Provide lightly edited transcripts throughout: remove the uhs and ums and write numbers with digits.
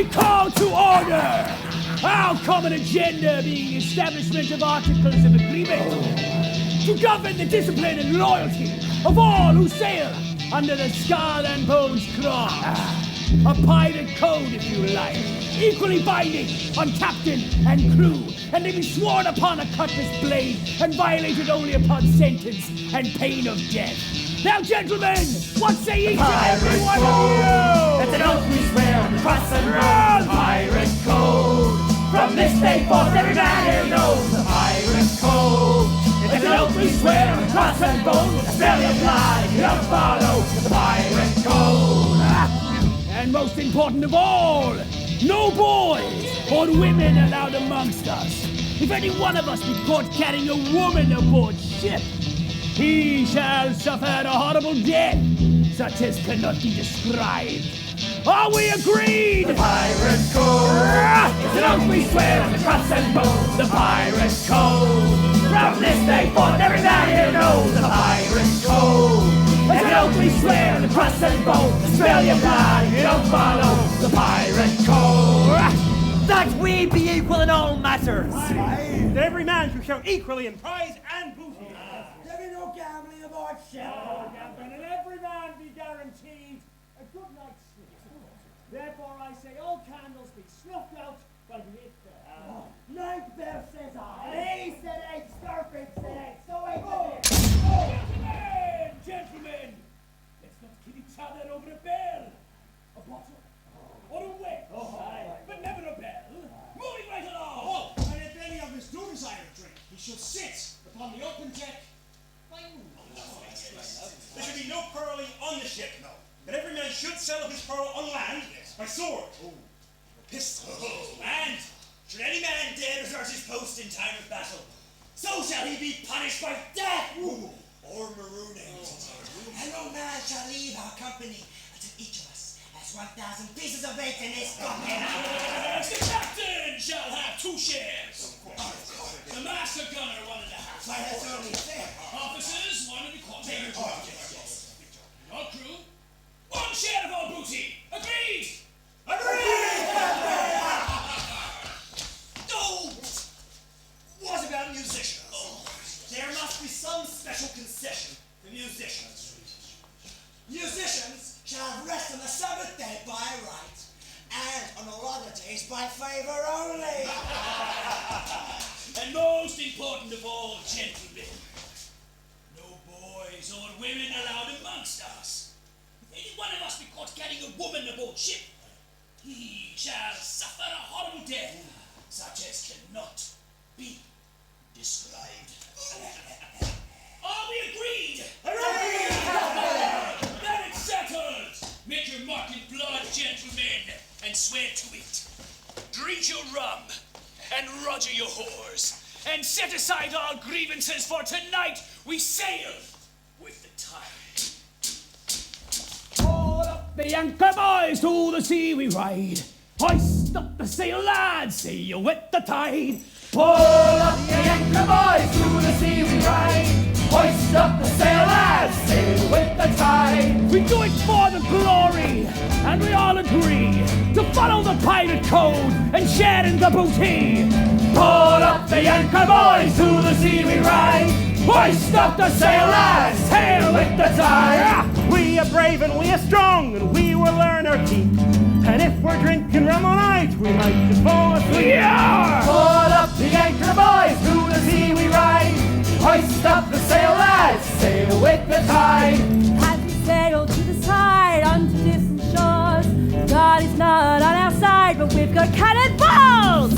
We call to order! Our common agenda being the establishment of articles of agreement to govern the discipline and loyalty of all who sail under the Skull and Bones cross. A pirate code, if you like, equally binding on captain and crew, and to be sworn upon a cutlass blade and violated only upon sentence and pain of death. Now, gentlemen, what say each and every one of you? It's an oath we swear on the cross and road. The pirate code. From this day forth, every man here knows the pirate code. It's an oath we swear on the cross and bone. A spell your blood, you don't follow the pirate code. And most important of all, no boys or women allowed amongst us. If any one of us be caught carrying a woman aboard ship, he shall suffer a horrible death, such as cannot be described. Are we agreed? The pirate code. It's an oath we swear on the cross and bone. The pirate code. From this day forth, every man here knows the pirate code. It's an oath we swear on the cross and bone. Spill your blood, you don't follow the pirate code. That we be equal in all matters. That every man shall shout equally in prize and booty. There be no gambling aboard ship. And every man be guaranteed a good night's sleep. Therefore I say all candles be snuffed out while we eat there. Ninth bell says I. He said eight, Starfleet said eight, so eight. Gentlemen, let's not kill each other over a bell, a bottle, or a wedge, but never a bell. Moving right along. And if any of us do desire a drink, he shall sit upon the open deck by moonlight. There should be no quarrelling on the ship. No. But every man should settle his quarrel on land by sword or pistol. And should any man dare desert his post in time of battle, so shall he be punished by death or marooning. And no man shall leave our company until each of us has 1,000 pieces of bacon in his pocket. The captain shall have 2 shares. The master gunner 1.5. Why, that's only fair. Officers 1.25. Your crew 1 share of all booty. Agreed? Don't! What about musicians? There must be some special concession for musicians. Musicians shall have rest on the Sabbath day by right, and on all other days by favour only. And most important of all, gentlemen, no boys or women allowed amongst us. If any one of us be caught carrying a woman aboard ship, he shall suffer a horrible death, such as cannot be described. Are we agreed? Then it's settled! Make your mark in blood, gentlemen, and swear to it. Drink your rum, and roger your whores, and set aside all grievances, for tonight we sail with the tide. All up the anchor, boys, to the sea we ride. Hoist up the sail, lads, sail with the tide. Pull up the anchor, boys, to the sea we ride. Hoist up the sail, lads, sail with the tide. We do it for the glory, and we all agree to follow the pirate code and share in the booty. Pull up the anchor, boys, to the sea we ride. Hoist up the sail, lads, sail with the tide. We are brave and we are strong and we will learn our keep. And if we're drinking rum all night, we might just fall asleep. Yeah! Pull up the anchor, boys, to the sea we ride. Hoist up the sail, lads, sail with the tide. As we sail to the side, onto distant shores, God is not on our side, but we've got cannonballs!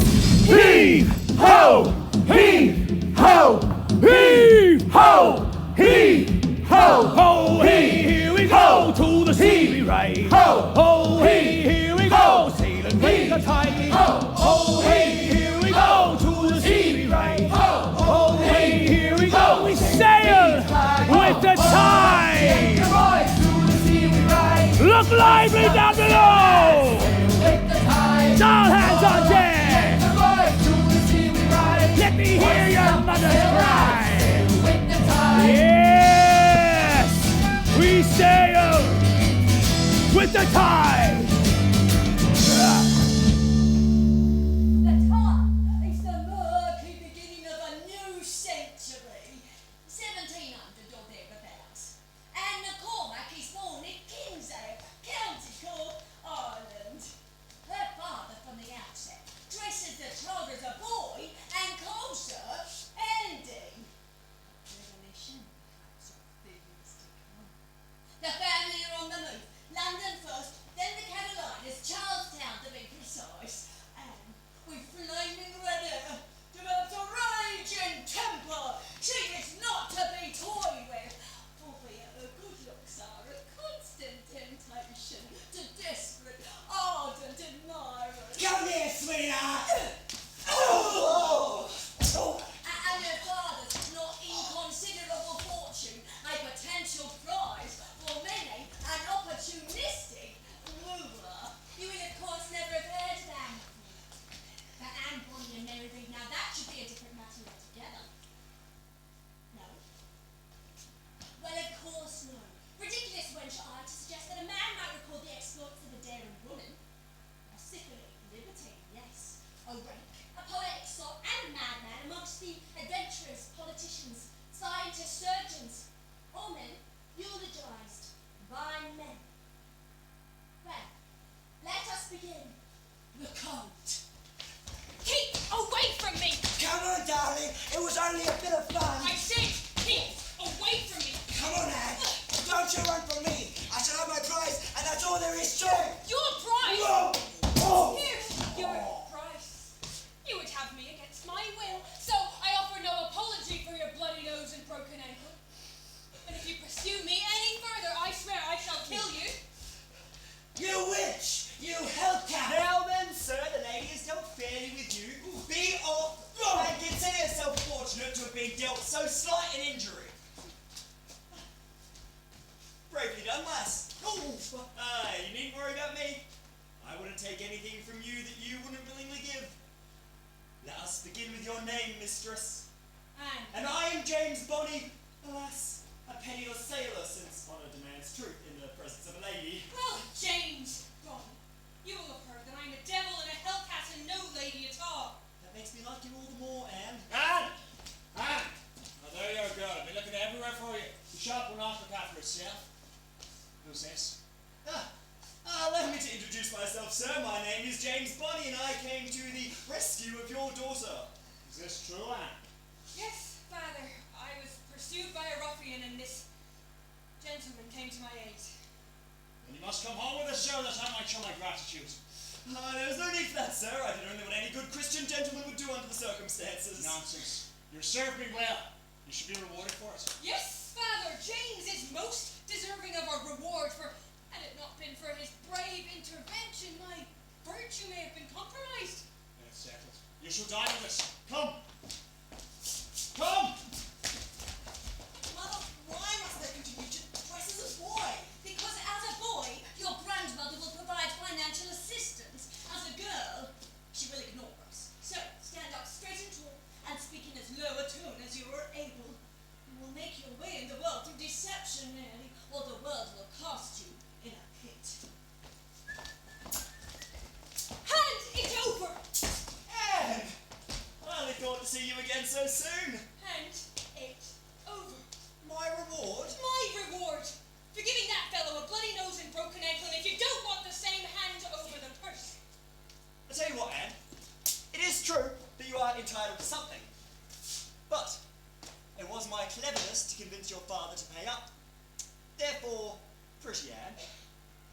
Heave ho! Heave ho! Heave! Ho! Heave ho! Ho, hey, here we go, to the sea we ride. Ho! Ho, hey, here we go, sailing with the tide. Ho! Hey, here we go, to the sea we ride. Ho, hey, here we go, we sail with the tide. Look lively down below. All hands on deck. Let me hear your mother's cry. Yes, we sail with the tide. only a bit of fun. I said, keep away from me. Come on, Anne. Don't you run from me. I shall have my prize, and that's all there is to it. Your prize? Whoa. Oh. Here's your price. You would have me against my will, so I offer no apology for your bloody nose and broken ankle. But if you pursue me any further, I swear I shall kill you. You witch! You hellcat! Now then, sir, the lady has dealt fairly with you. Be off and consider yourself fortunate to have been dealt so slight an injury. Bravely done, lass. You needn't worry about me. I wouldn't take anything from you that you wouldn't willingly give. Let us begin with your name, mistress. Anne. And I am James Bonny, alas, a penniless sailor, since honour demands truth in the presence of a lady. Well, James Bond, you will have heard that I'm a devil and a hellcat and no lady at all. That makes me like you all the more, Anne. Anne! Anne! Oh, there you go. I've been looking everywhere for you. The shop will not look after itself. Who's this? Allow me to introduce myself, sir. My name is James Bonny, and I came to the rescue of your daughter. Is this true, Anne? Yes, Father. I was pursued by a ruffian and this gentleman came to my aid. Then you must come home with us, sir, that I might show my gratitude. There's no need for that, sir. I did only what any good Christian gentleman would do under the circumstances. Nonsense. You served me well. You should be rewarded for it. Yes, Father. James is most deserving of a reward, for had it not been for his brave intervention, my virtue may have been compromised. That's settled. You shall dine with us. Come. Come! Mother, why must they continue to dress as a boy? Because as a boy, your grandmother will provide financial assistance. As a girl, she will ignore us. So, stand up straight and tall and speak in as low a tone as you are able. You will make your way in the world through deception merely, or the world will cast you in a pit. Hand it over! Anne! I only thought to see you again so soon. Hand it over. My reward? My reward for giving that fellow a bloody nose and broken ankle, and if you don't want the same, hand over the purse. I'll tell you what, Anne. It is true that you are entitled to something. But it was my cleverness to convince your father to pay up. Therefore, pretty Anne,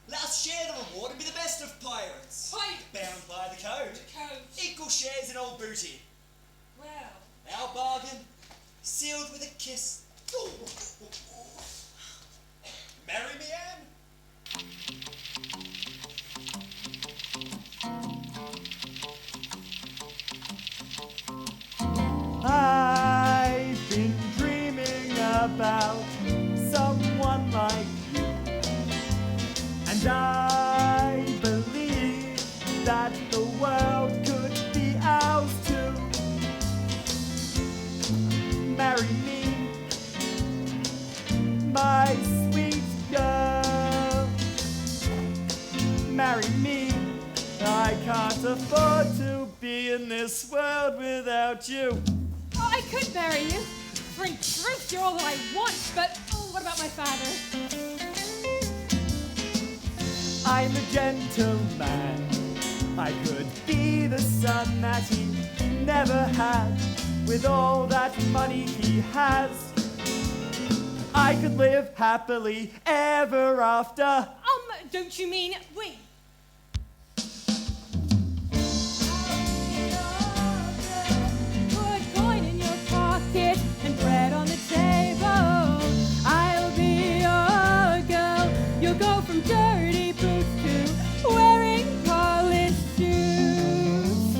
let us share the reward and be the best of pirates. Pirates? Bound by the code. The code. Equal shares in old booty. Well, Our bargain, sealed with a kiss. Marry me, Anne? I've been dreaming about someone like you, and I believe that the world could be ours too. Marry me, my sweet girl. Marry me, I can't afford to be in this world without you. Oh, I could marry you, for in truth you're all that I want, but what about my father? I'm a gentleman. I could be the son that he never had. With all that money he has, I could live happily ever after. Don't you mean, wait. Put coin in your pocket and bread on the table. I'll be your girl. You'll go from dirty boots to wearing polished shoes.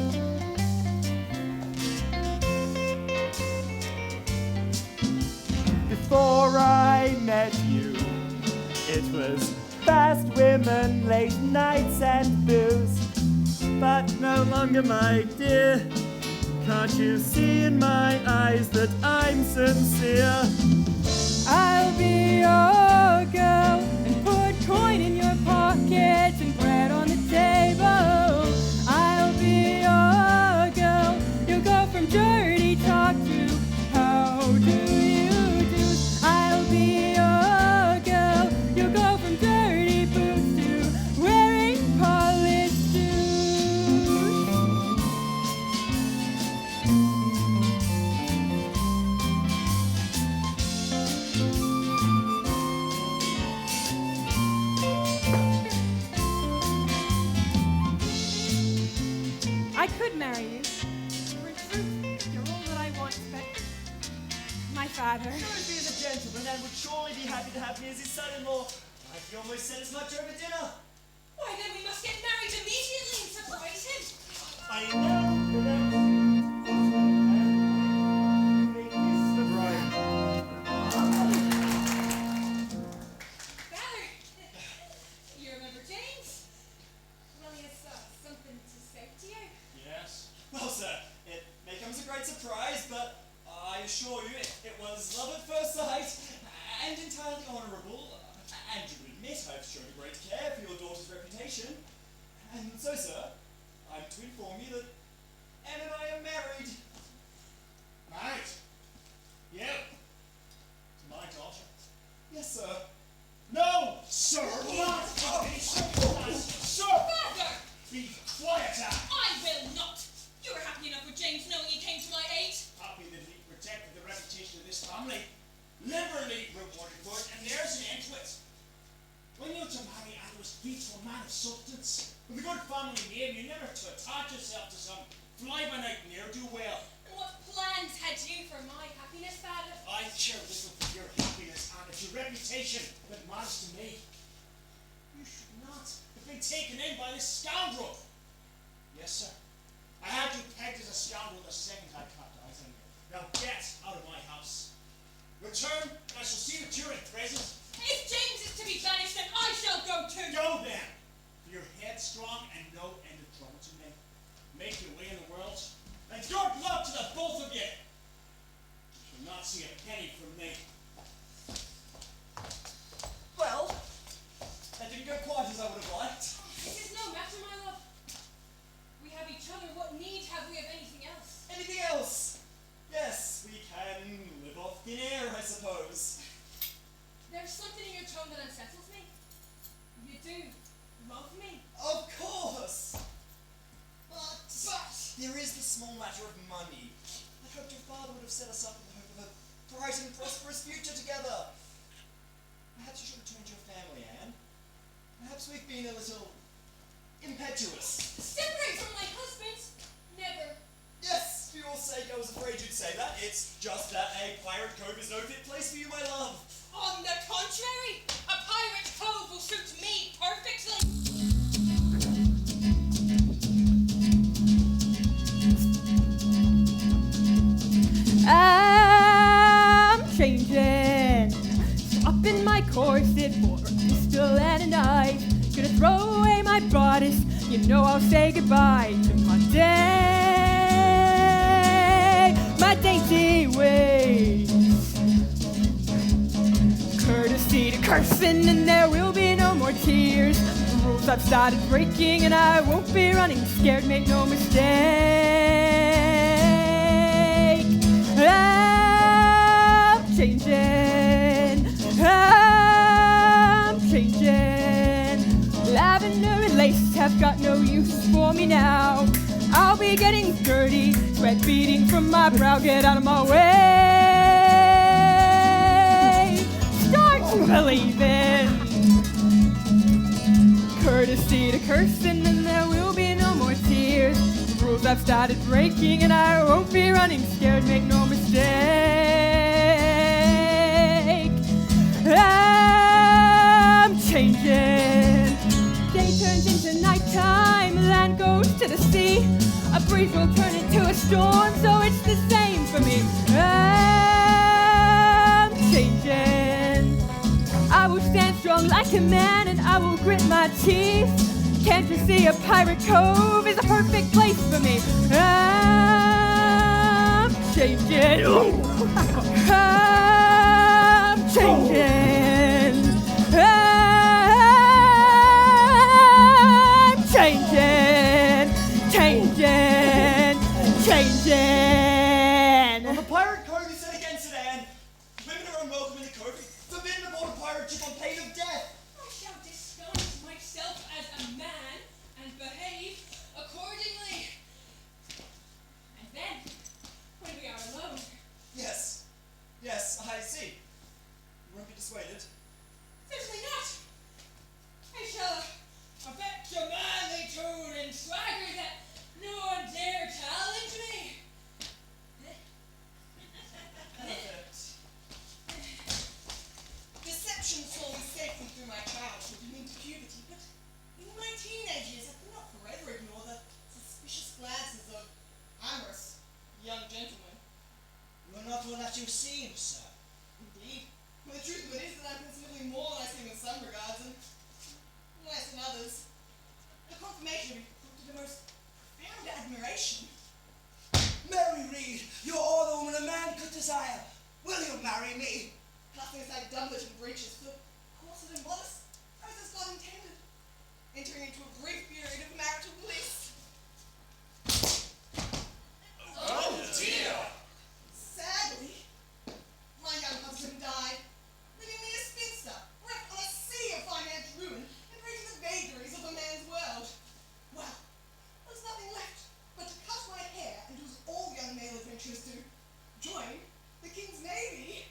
Before I met you, it was fast women, late nights and booze. But no longer, my dear. Can't you see in my eyes that I'm sincere? I'll be your girl and put coin in your pocket and bread on the table. I'll be your girl. You'll go from dirty talk to how do you do? I'll be your girl. You'll go from dirty boots to wearing polished shoes. father. Dorothy is a gentleman and would surely be happy to have me as his son-in-law. He almost said as much over dinner. Why, then we must get married immediately and surprise him. I now pronounce you may kiss the bride. Father, you remember James? Well, he has something to say to you. Yes. Well, sir, it may come as a great surprise, but I assure you it was love at first sight and entirely honourable. And you would admit I've shown a great care for your daughter's reputation. And so, sir, I'm to inform you that Anne and I are married. Married? You? To my daughter? Yes, sir. No, sir! Not any circumstance! Sir! Father! Be quieter! I will not! You were happy enough with James knowing he came to my aid. Happy that he protected the reputation of this family, liberally rewarded for it, and there's an end to it. When you were to marry and was to a man of substance, with a good family name, you never to attach yourself to some fly-by-night ne'er-do-well. And what plans had you for my happiness, Father? I care little for your happiness, and it's your reputation that matters to me. You should not have been taken in by this scoundrel. Yes, sir. I had you pegged as a scoundrel the second I clapped eyes on you. Now get out of my house. Return, and I shall see that you're in present. If James is to be banished, then I shall go too. Go then, for you're headstrong and no end of trouble to me. Make your way in the world, and good luck to the both of you. You shall not see a penny from me. Well, that didn't go quite as I would have liked. It is no matter, my love. We have each other. What need have we of anything else? Anything else? Yes, we can live off thin air, I suppose. There's something in your tone that unsettles me. You do love me. Of course! But there is the small matter of money. I hoped your father would have set us up in the hope of a bright and prosperous future together. Perhaps you should return to your family, Anne. Perhaps we've been a little impetuous. Separate from my husband? Never. Yes, for your sake, I was afraid you'd say that. It's just that a pirate cove is no fit place for you, my love. On the contrary, a pirate cove will suit me perfectly. I'm changing, swapping my corset for a pistol and a knife. Gonna throw away my bodice, you know I'll say goodbye to my day, my dainty ways. Courtesy to cursing, and there will be no more tears. The rules I've started breaking, and I won't be running scared. Make no mistake, I'm changing, I'm changing. Lavender and lace have got no use for me now. I'll be getting dirty, sweat beading from my brow. Get out of my way. Start believing. Courtesy to cursing, and there will be no more tears. The rules I've started breaking, and I won't be running scared. Make no mistake, I'm changing. Day turns into nighttime, land goes to the sea. A breeze will turn into a storm, so it's the same for me. I'm changing. I will stand strong like a man, and I will grit my teeth. Can't you see a pirate cove is a perfect place for me? I'm changing. I'm changing. I'm changing. Changing. Changing. On the pirate cove is set against it, Anne. Women are unwelcome in the cove. Forbidden aboard a pirate ship on pain of death. I shall disguise myself as a man and behave accordingly. And then, when we are alone, Yes. Yes, I see. You won't be dissuaded. certainly not. I shall affect a manly tone and swagger that no one dare challenge me. Perfect. you seem, sir. Indeed. Well, the truth of it is that I'm considerably more than I seem in some regards, and less in others. The confirmation of you to the most profound admiration. Mary Reed, you're all the woman a man could desire. Will you marry me? Casting aside doublet and breeches for the corset and bodice, as God intended, entering into a brief period of marital bliss. Oh dear! Sadly, my young husband died, leaving me a spinster, wrecked on a sea of financial ruin, and reaching the vagaries of a man's world. Well, there's nothing left but to cut my hair and do as all young male adventurers do: join the King's Navy.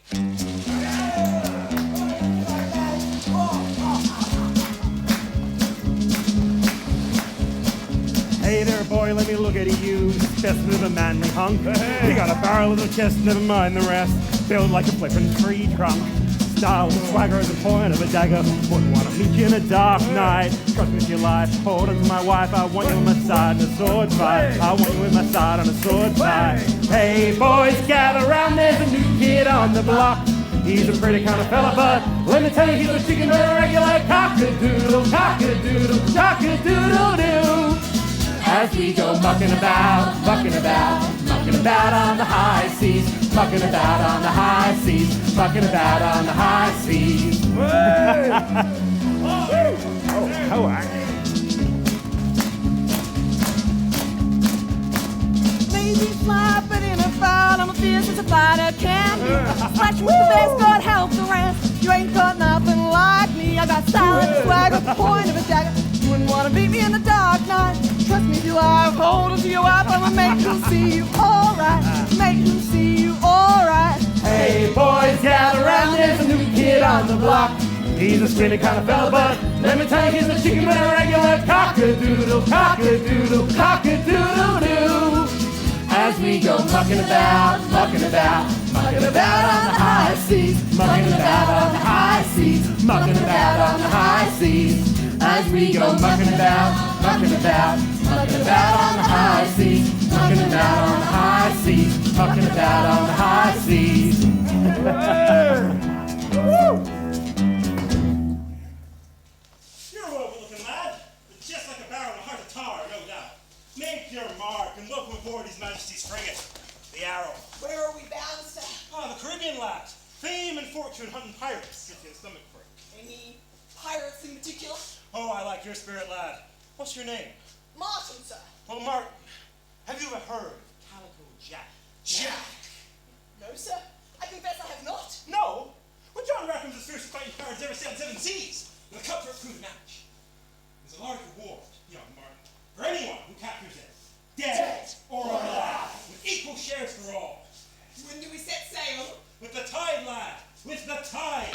Hey there, boy, let me look at you. Chestnut of a manly hunk. Hey. You got a barrel of the chest, never mind the rest. Built like a flippin' tree trunk. Style and swagger at the point of a dagger. Wouldn't want to meet you in a dark night. Trust me with your life, hold on to my wife. I want you on my side in a sword fight. I want you in my side on a sword fight. Hey, boys, gather round, there's a new kid on the block. He's a pretty kind of fella, but let me tell you, he's a chicken with a regular cock-a-doodle, cock-a-doodle, cock-a-doodle-doo. As we go mucking about on the high seas, mucking about on the high seas, mucking about on the high seas. Oh, Maybe fly, but in a fight, I'm a fierce as a fighter can be. Scratching with the best, God help the rest. You ain't got nothing like me. I got style and swag at the point of a dagger. You wouldn't want to beat me in the dark night. Trust me, till I hold on to your wife, I'ma make them see you alright. Make them see you alright. Hey, boys, gather round, there's a new kid on the block. He's a skinny kind of fella, but let me tell you, he's a chicken with a regular cock-a-doodle, cock-a-doodle, cock-a-doodle-doo. As we go mucking about on the high seas, mucking about on the high seas, mucking about on the high seas. As we go mucking about on the high seas, mucking about on the high seas, mucking about on the high seas. You're a well-looking lad, but just like a barrel in a heart of tar, no doubt. Make your mark and welcome aboard His Majesty's frigate, the Arrow. Where are we bound, sir? Ah, the Caribbean, lad. Fame and fortune hunting pirates, if you have stomach for it. Any pirates in particular? Oh, I like your spirit, lad. What's your name? Martin, sir. Well, Martin, have you ever heard of Calico Jack? Jack? No, sir. I confess I have not. No? Well, John Rackham's the fiercest fighting pirates ever sailed 7 seas, with a cutthroat crew to match. There's a large reward, young Martin, for anyone who captures it, dead or alive, with equal shares for all. When do we set sail? With the tide, lad, with the tide.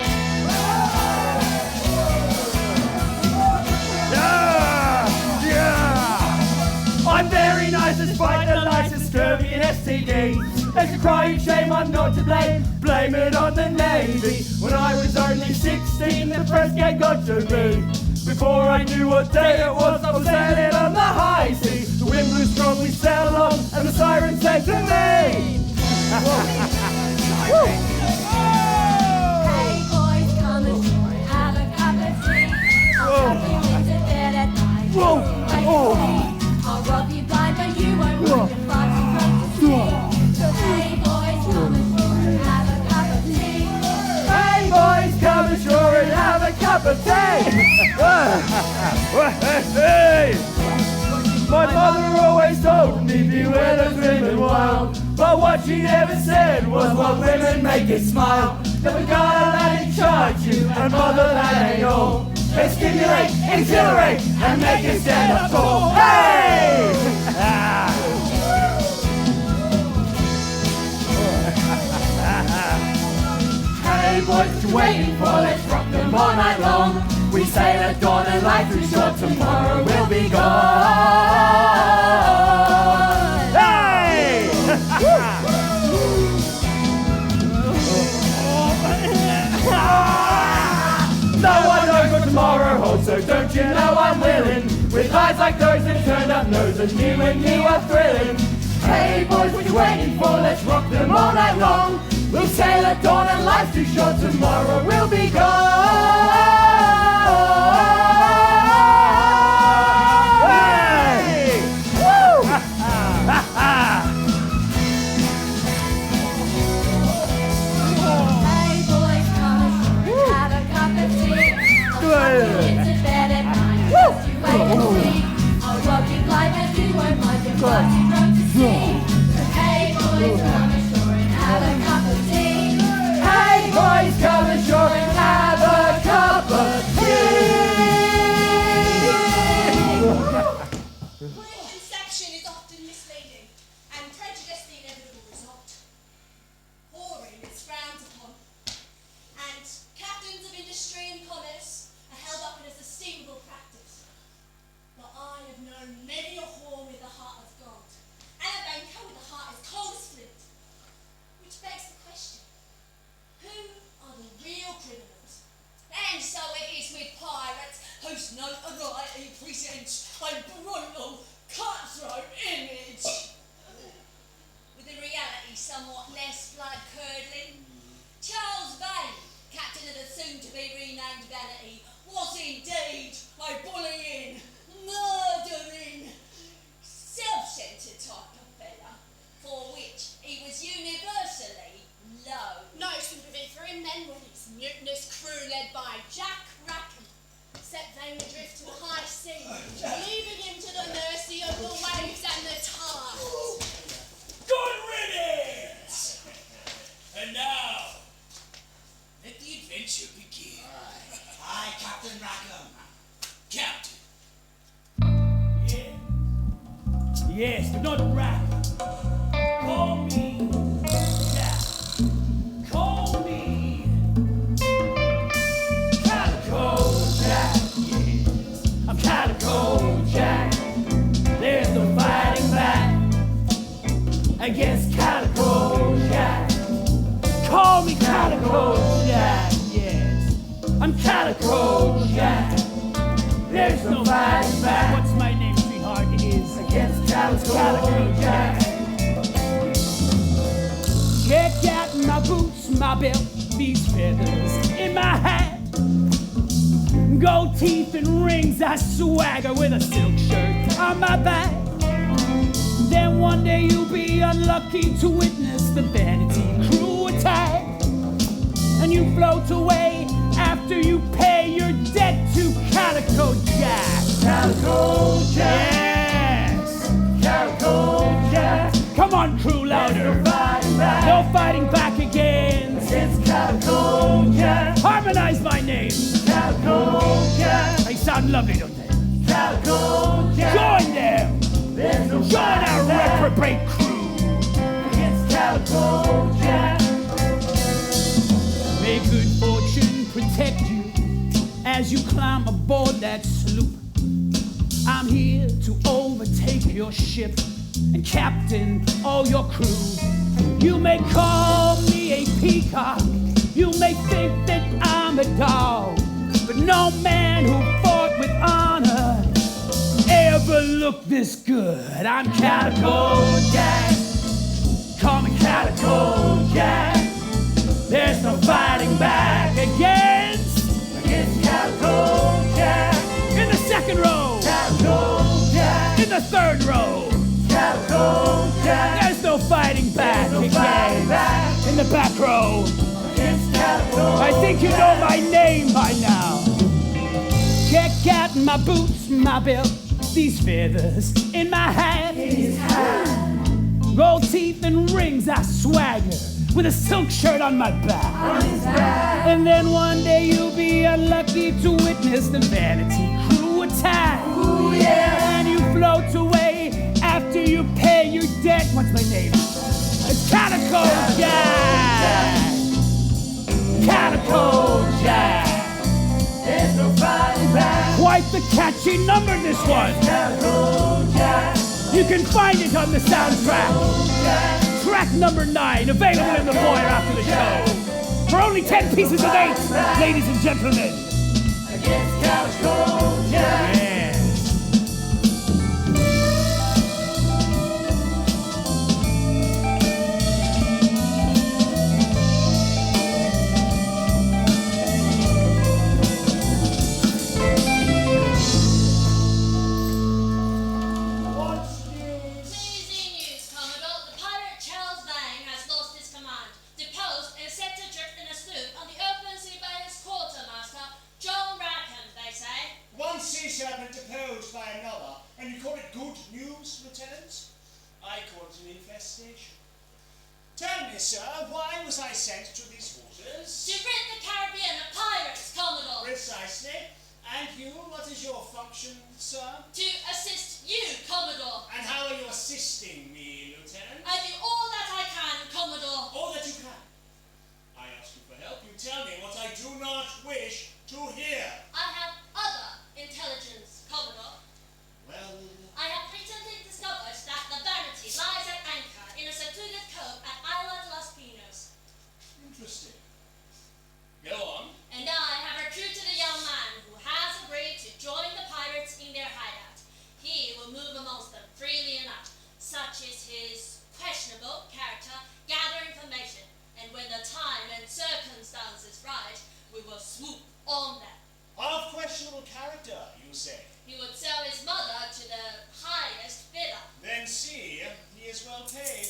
I'm very nice despite the nicest scurvy and STD. It's a crying shame I'm not to blame. Blame it on the Navy. When I was only 16, the press gang got to me. Before I knew what day it was, I was sailing on the high seas. The wind blew strong, we sailed along, and the siren said to me. Hey boys, come ashore and have a cup of tea. I'll tuck you into bed at night. I'll rub you blind, but you won't want the frogs from to see. So hey boys, come ashore and have a cup of tea. Hey boys, come ashore and have a cup of tea. My mother always told me beware the women wild, but what she never said was what women make you smile. Never got a lad in charge you, and mother that ain't all. They stimulate, exhilarate, and make you stand up tall. Hey! Hey boys, what you waiting for? Let's rock them all night long. We sail at dawn and light through short, tomorrow we'll be gone. Hey! No one knows what tomorrow holds, so don't you know I'm willing. With eyes like those that turned up nose and you are thrilling. Hey boys, what you waiting for? Let's rock them all night long. We'll sail at dawn and life's too short, tomorrow we'll be gone. Hey! Woo! Hey boys, come ashore and have a cup of tea. I'll into bed at night, just you wait and see. I'll rock you life and you won't mind your blood too drunk to see. So hey boys, come ashore and have a cup of tea. Hey boys, come ashore and have a cup of Conception is often misleading and prejudice the inevitable result. Whoring is frowned upon, and captains of industry and commerce are held up in as esteemable practice. But I have known many a whore with a heart of gold, and a banker with a heart as cold as flint. Which begs the question, who are the real criminals? And so it is with pirates, whose notoriety presents a brutal, cutthroat image. With the reality somewhat less blood-curdling. Charles Vane, captain of the soon-to-be renamed Vanity, was indeed a bullying, murdering, self-centered type of fella, for which he was universally low. No sympathy for him then when his mutinous crew led by Jack Rackham set Vane adrift to the high sea, leaving him to the mercy of the waves and the tides. Good riddance! And now, let the adventure begin. Aye, Captain Rackham. Captain. Yes, but not Rack. Call me Jack. Call me Calico Jack. Yes, I'm Calico Jack. There's no fighting back against Calico Jack. Call me Calico Jack. Yes, I'm Calico Jack. There's no fighting back. What's my name, sweetheart? It is against Calico Jack. Check out my boots, my belt, these feathers in my hat. Gold teeth and rings, I swagger with a silk shirt on my back. Then one day you'll be unlucky to witness the Vanity crew attack. And you float away after you pay your debt to Calico Jack. Calico Jack. Yes. Calico Jack. Come on, crew, louder. No fighting back against Calico Jack. Harmonize my name. Calico Jack. They sound lovely, don't they? Calico Jack. Join them. Join our reprobate crew. Against Calico Jack. May good fortune protect you as you climb aboard that sloop. I'm here to overtake your ship and captain all your crew. You may call me a peacock, you may think that I'm a dog, but no man who fought with honor ever looked this good. I'm Calico Jack, call me Calico Jack. There's no fighting back against Calico Jack. In the second row, Calico Jack. In the third row, Calico Jack. There's no fighting back against. In the back row, against Calico I think you know my name by now. Check out my boots, my belt, these feathers in my hat. Gold teeth and rings, I swagger with a silk shirt on my back. And then one day you'll be unlucky to witness the Vanity crew attack. Ooh, yeah. And you float away after you pay your debt. What's my name? It's Calico Jack. Calico Jack. There's no fighting back. Quite the catchy number, this one. Calico Jack. You can find it on the soundtrack. Track number 9, available in the foyer after the show. For only 10 pieces of 8, ladies and gentlemen. Against Calico Jack. Yes. Tell me, sir, why was I sent to these waters? To rid the Caribbean of pirates, Commodore. Precisely. And you, what is your function, sir? To assist you, Commodore. And how are you assisting me, Lieutenant? I do all that I can, Commodore. All that you can. I ask you for help. You tell me what I do not wish to hear. I have other intelligence, Commodore. Well, I have recently discovered that the Vanity lies at anchor in a secluded cove at Isla de los Pinos. interesting. Go on. And I have recruited a young man who has agreed to join the pirates in their hideout. He will move amongst them freely enough. Such is his questionable character. Gather information, and when the time and circumstances right, we will swoop on them. Of questionable character, you say? He would sell his mother to the highest bidder. Then see, he is well paid.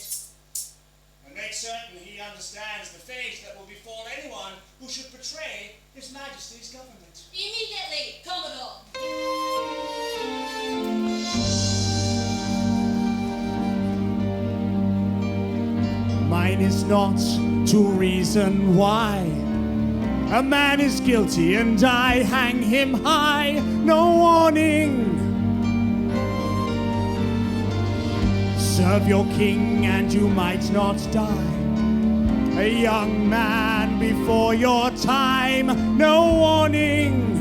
And make certain he understands the fate that will befall anyone who should betray His Majesty's government. Immediately, Commodore. Mine is not to reason why a man is guilty and I hang him high. No warning. Serve your king and you might not die. A young man before your time. No warning.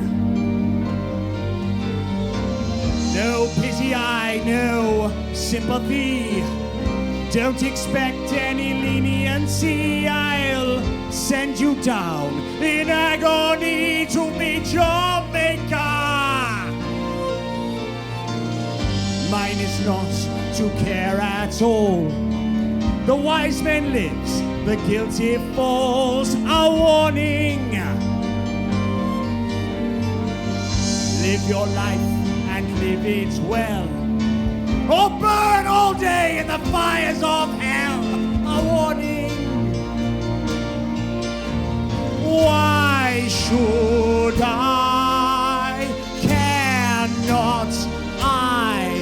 No pity, no sympathy. Don't expect any leniency. I'll send you down in agony to meet your maker. Mine is not to care at all. The wise man lives, the guilty falls. A warning. Live your life and live it well, or burn all day in the fires of hell. A warning. Why should I? Cannot I?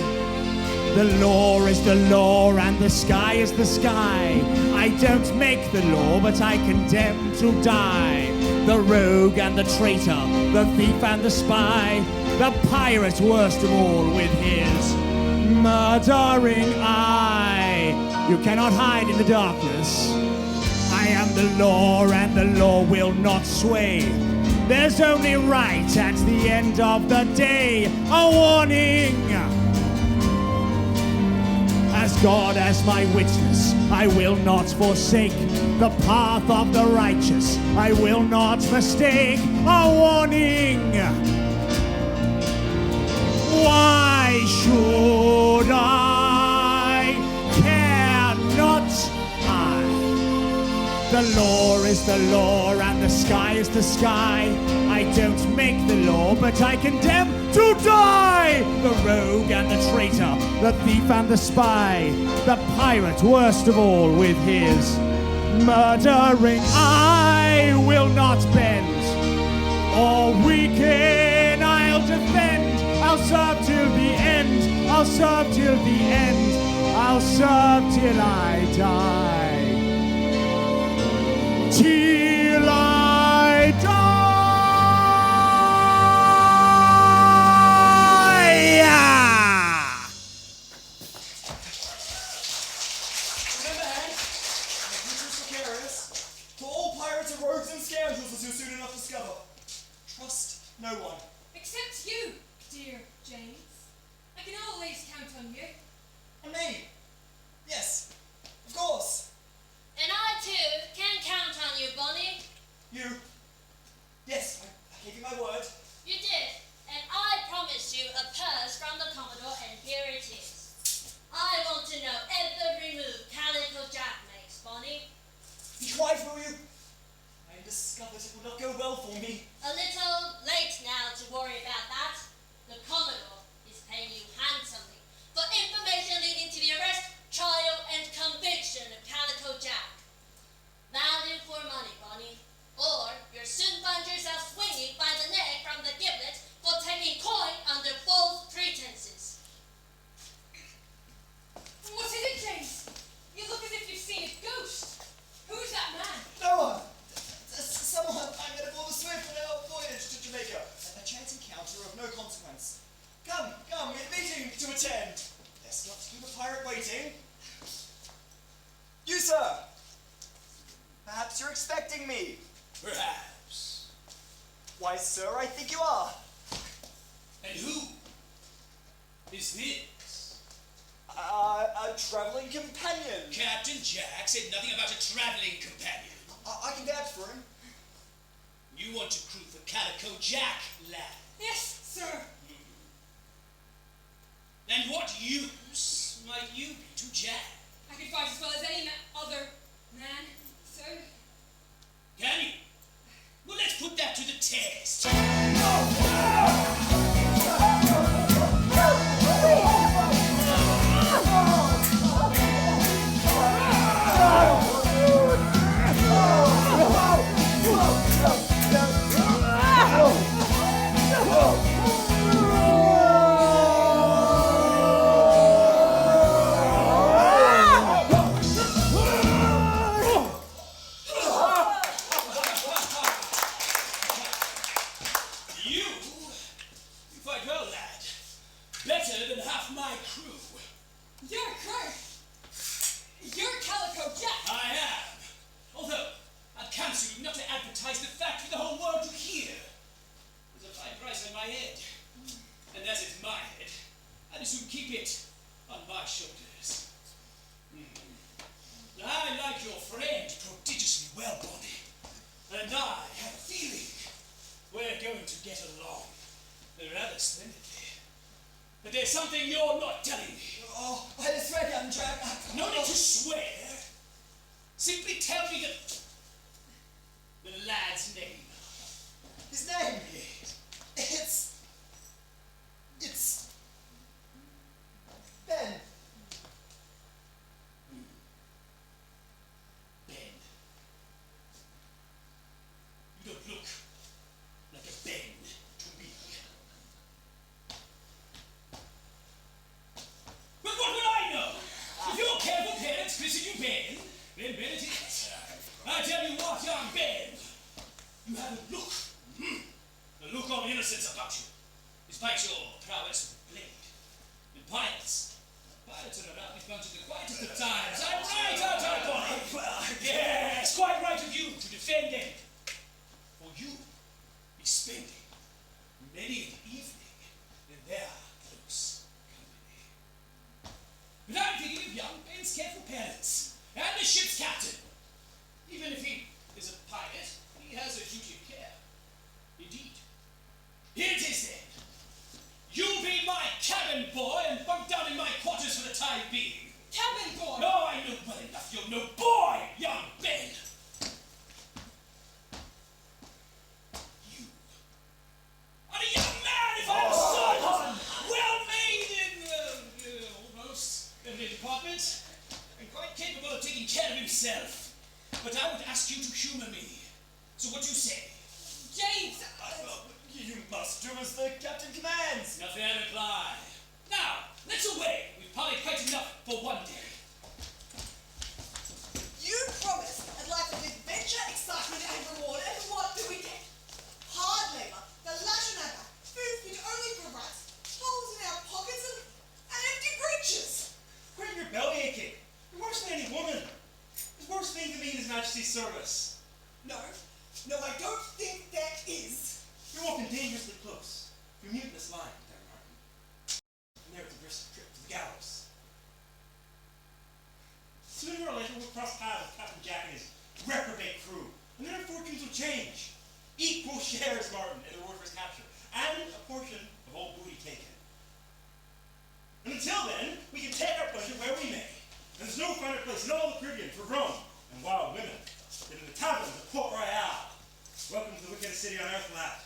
The law is the law and the sky is the sky. I don't make the law, but I condemn to die. The rogue and the traitor, the thief and the spy, the pirate worst of all with his murdering eye. You cannot hide in the darkness. I am the law and the law will not sway. There's only right at the end of the day. A warning. As God as my witness, I will not forsake the path of the righteous. I will not mistake. A warning. Why should I? Cannot I? The law is the law and the sky is the sky. I don't make the law, but I condemn to die. The rogue and the traitor, the thief and the spy, the pirate worst of all with his murdering eye. Will not bend or weaken, I'll defend. I'll serve till the end. I'll serve till the end. I'll serve till I die. Till I die. Remember, Hank, my future is precarious. To all pirates and rogues and scoundrels as you'll soon enough discover. Trust no one. Except you, dear James. I can always count on you. And me. Yes, of course. And I too can count on you, Bonnie. You. Yes, I gave you my word. You did, and I promised you a purse from the Commodore, and here it is. I want to know every move Calico Jack makes, Bonnie. He tried for you. I discovered it would not go well for me. A little late now to worry about that. The Commodore is paying you handsomely for information leading to the arrest Perhaps you're expecting me. Perhaps. Why, sir, I think you are. And who is this? A traveling companion. Captain Jack said nothing about a traveling companion. I can vouch for him. You want to crew for Calico Jack, lad? Yes, sir. And what use might you be to Jack? I could fight as well as any other man, sir. Can you? Well, let's put that to the test. You fight well, lad. Better than half my crew. You're Kurt. You're Calico Jack. I am. Although, I'd counsel you not to advertise the fact for the whole world to hear. There's a fine price on my head. And as it's my head, I'd as soon keep it on my shoulders. I like your friend prodigiously well, Bonnie. And I have a feeling we're going to get along rather splendidly. But there's something you're not telling me. Oh, I swear, Captain Jack. No need to swear. Simply tell me the lad's name. His name? Yes. It's Ben. Ben. You don't look like a Ben to me. But what would I know? If your careful parents christened you Ben, then Ben it is. I tell you what, young Ben, you have a look. A look of innocence about you, despite your prowess with the blade. And pilots are about to come to the quietest of times. I'm right, aren't I, Bonnie? Well, Yes, quite right of you to defend them. For you be spending many an evening in their close company. But I'm thinking of young Ben's careful parents and the ship's captain. Even if he is a pilot, he has a duty of care. Indeed. Here it is then. You'll be my cabin boy and bunk down in my quarters for the time being. Cabin boy. No, I know well enough you're no boy, young Ben. You are a young man, if I was so well made in almost every department, and quite capable of taking care of himself. But I would ask you to humor me. So what you say? James. You must do as the captain commands. Nothing I reply. Now, let's away. We've parleyed quite enough for one day. You promised a life of adventure, excitement, and reward, and what do we get? Hard labor, the lash on our back, food fit only for rats, holes in our pockets, and empty breeches. Quit your belly aching. You're worse than any woman. There's worse thing to be in His Majesty's service. No, I don't think there is. You're walking dangerously close. You're muting this line, there, Martin. And there at the brisk trip to the gallows. Sooner or later, we'll cross paths with Captain Jack and his reprobate crew, and then our fortunes will change. Equal shares, Martin, in the reward for his capture, and a portion of all booty taken. And until then, we can take our pleasure where we may. And there's no finer place in all the Caribbean for rum and wild women than in the taverns of Port Royal. Welcome to the wickedest city on earth, lad.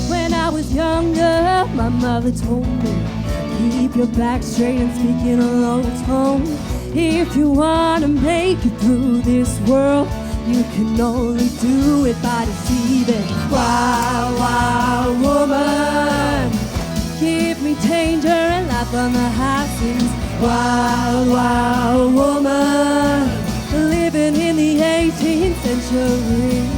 When I was younger, my mother told me, keep your back straight and speak in a low tone. If you want to make it through this world, you can only do it by deceiving. Wild, wild woman, give me danger and life on the high seas. Wild, wild woman, living in the 1800s. century.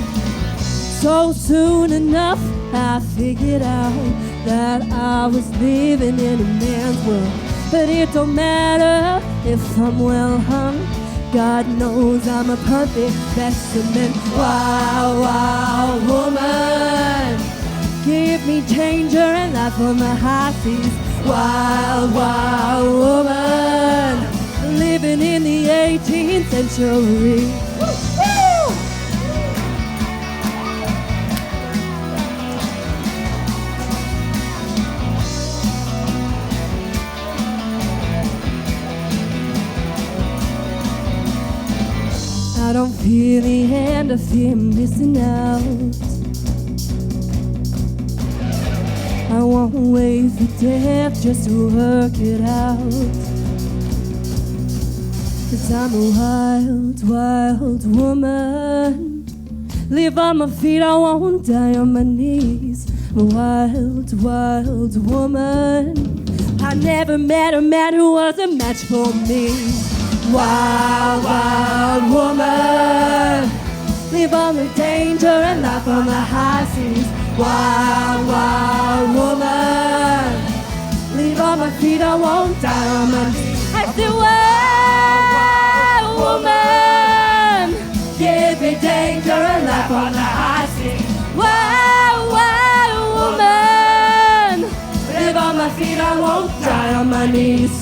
So soon enough, I figured out that I was living in a man's world. But it don't matter if I'm well hung. God knows I'm a perfect specimen. Wow, wow, woman, give me danger and life on the high seas. Wild, wild woman, living in the 18th century. Woo! I don't feel the end, I fear missing out. I won't wait for death just to work it out. 'Cause I'm a wild, wild woman. Live on my feet, I won't die on my knees. I'm a wild, wild woman. I never met a man who was a match for me. Wild, wild woman, live on the danger and life on the high seas. Wild, wild woman, live on my feet, I won't die on my knees. I said, wild woman, give me danger and life on the high seas. Wild, wild woman, live on my feet, I won't die on my knees.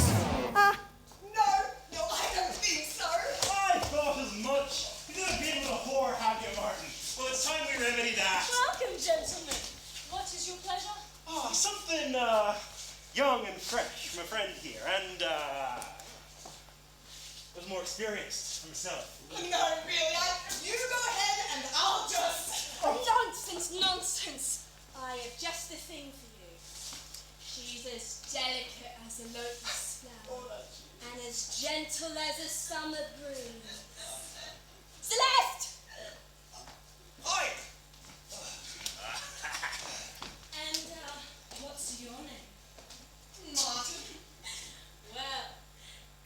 Something young and fresh, my friend here, and was more experienced himself. No, really, you go ahead and I'll just... Oh, nonsense, nonsense. I have just the thing for you. She's as delicate as a lotus flower and as gentle as a summer breeze. Celeste! Hi! And, what's your name? Martin. Well,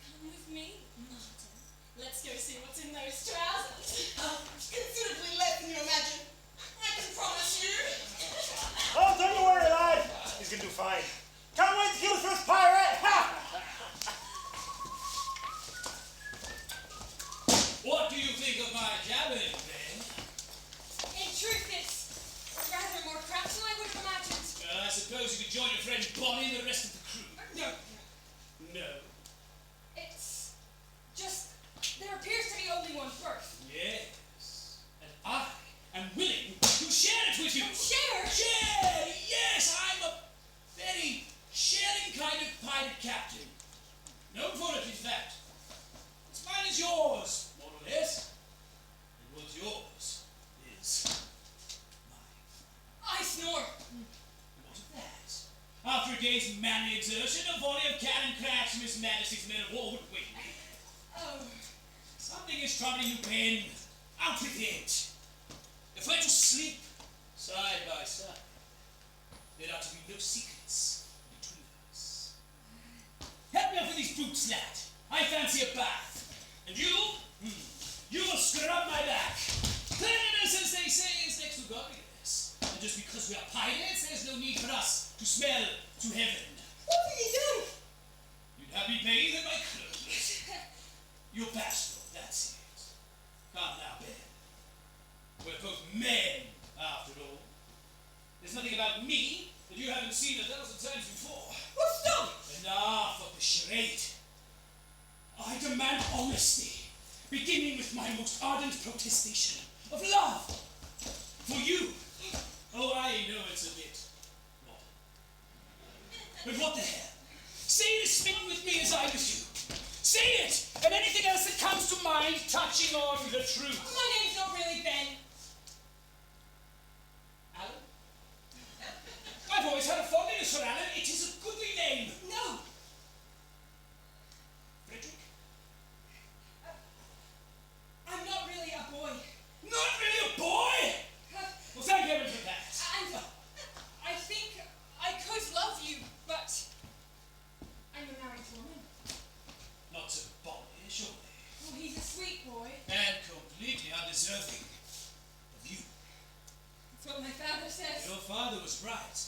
come with me, Martin. Let's go see what's in those trousers. Considerably less than you imagine. I can promise you. Oh, don't you worry, lad. He's gonna do fine. Can't wait to kill his first pirate! Ha! What do you think of my cabin, Ben? In truth, it's rather more crap than I would have imagined. I suppose you could join your friend Bonnie and the rest of the crew. No. No. It's just there appears to be only one berth. Yes. And I am willing to share it with you. Share? Share! Yes, I'm a very sharing kind of pirate captain. Known for it, in fact. What's mine is yours, more or less. And what's yours is I snore. what of that? After a day's manly exertion, a volley of cannon cracks from His Majesty's men of war would wake me. Oh. Something is troubling you, Ben. Out with it. If we're to sleep side by side, there are to be no secrets between us. Help me up with these boots, lad. I fancy a bath. And you? You will scrub my back. Cleanliness, as they say, is next to godliness. And just because we are pirates, there's no need for us to smell to heaven. What have you done? You'd have me bathe in my clothes. Your passport, that's it. Come now, Ben. We're both men, after all. There's nothing about me that you haven't seen 1,000 times before. Well, stop! Enough of the charade. I demand honesty, beginning with my most ardent protestation of love for you. Oh, I know it's a bit modern. But what the hell? Say it as smitten with me as I with you. Say it, and anything else that comes to mind touching on the truth. My name's not really Ben. Alan? I've always had a fondness for Alan. It is a goodly name. No. Frederick? I'm not really a boy. Not really a boy? Well, thank heaven for that. And I think I could love you, but I'm a married woman. Not so bonny, surely. Oh, he's a sweet boy. And completely undeserving. your father was right.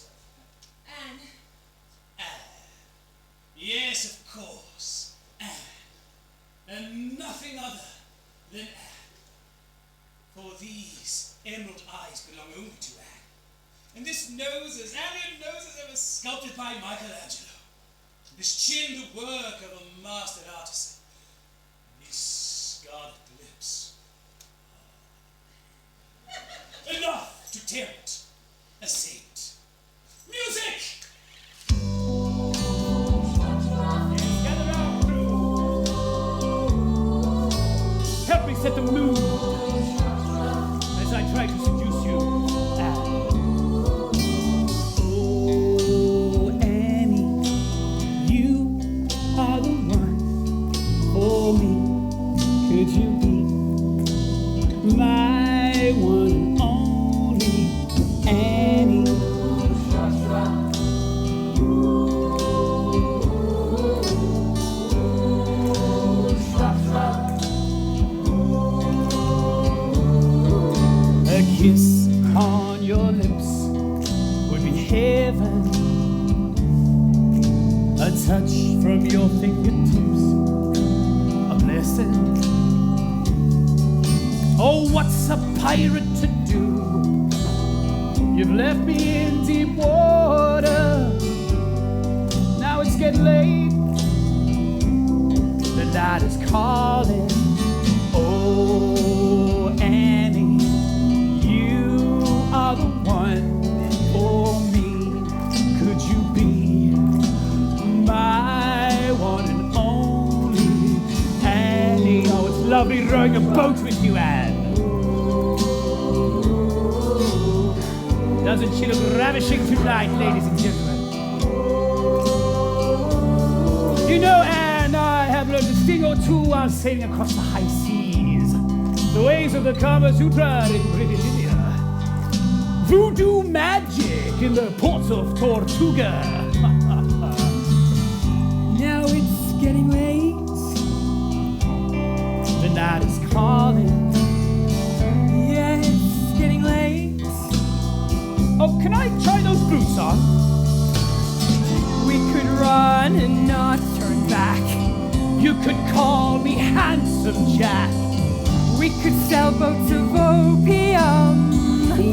Anne. Yes, of course. Anne. And nothing other than Anne. For these emerald eyes belong only to Anne. And this nose, as alien nose as ever sculpted by Michelangelo. This chin, the work of a mastered artisan. And these scarlet lips. Enough to tempt a saint. Music! Gather round, crew. Help me set the mood as I try to seduce you. Oh, Annie, you are the one for me. Could you be my one and only Annie? A kiss on your lips would be heaven. A touch from your fingertips, a blessing. Oh, what's a pirate to do? You've left me in deep water. Now it's getting late. The night is calling. Oh, Annie, you are the one for me. Could you be my one and only Annie? Oh, it's lovely rowing a boat with you, Anne. Doesn't she look ravishing tonight, ladies and gentlemen? You know, Anne, I have learned a thing or two while sailing across the high seas. The ways of the Kama Sutra in British India. Voodoo magic in the ports of Tortuga. Now it's getting late. The night is calling. Yeah, it's getting late. Oh, can I try those boots on? We could run and not turn back. You could call me Handsome Jack. We could sell boats of opium.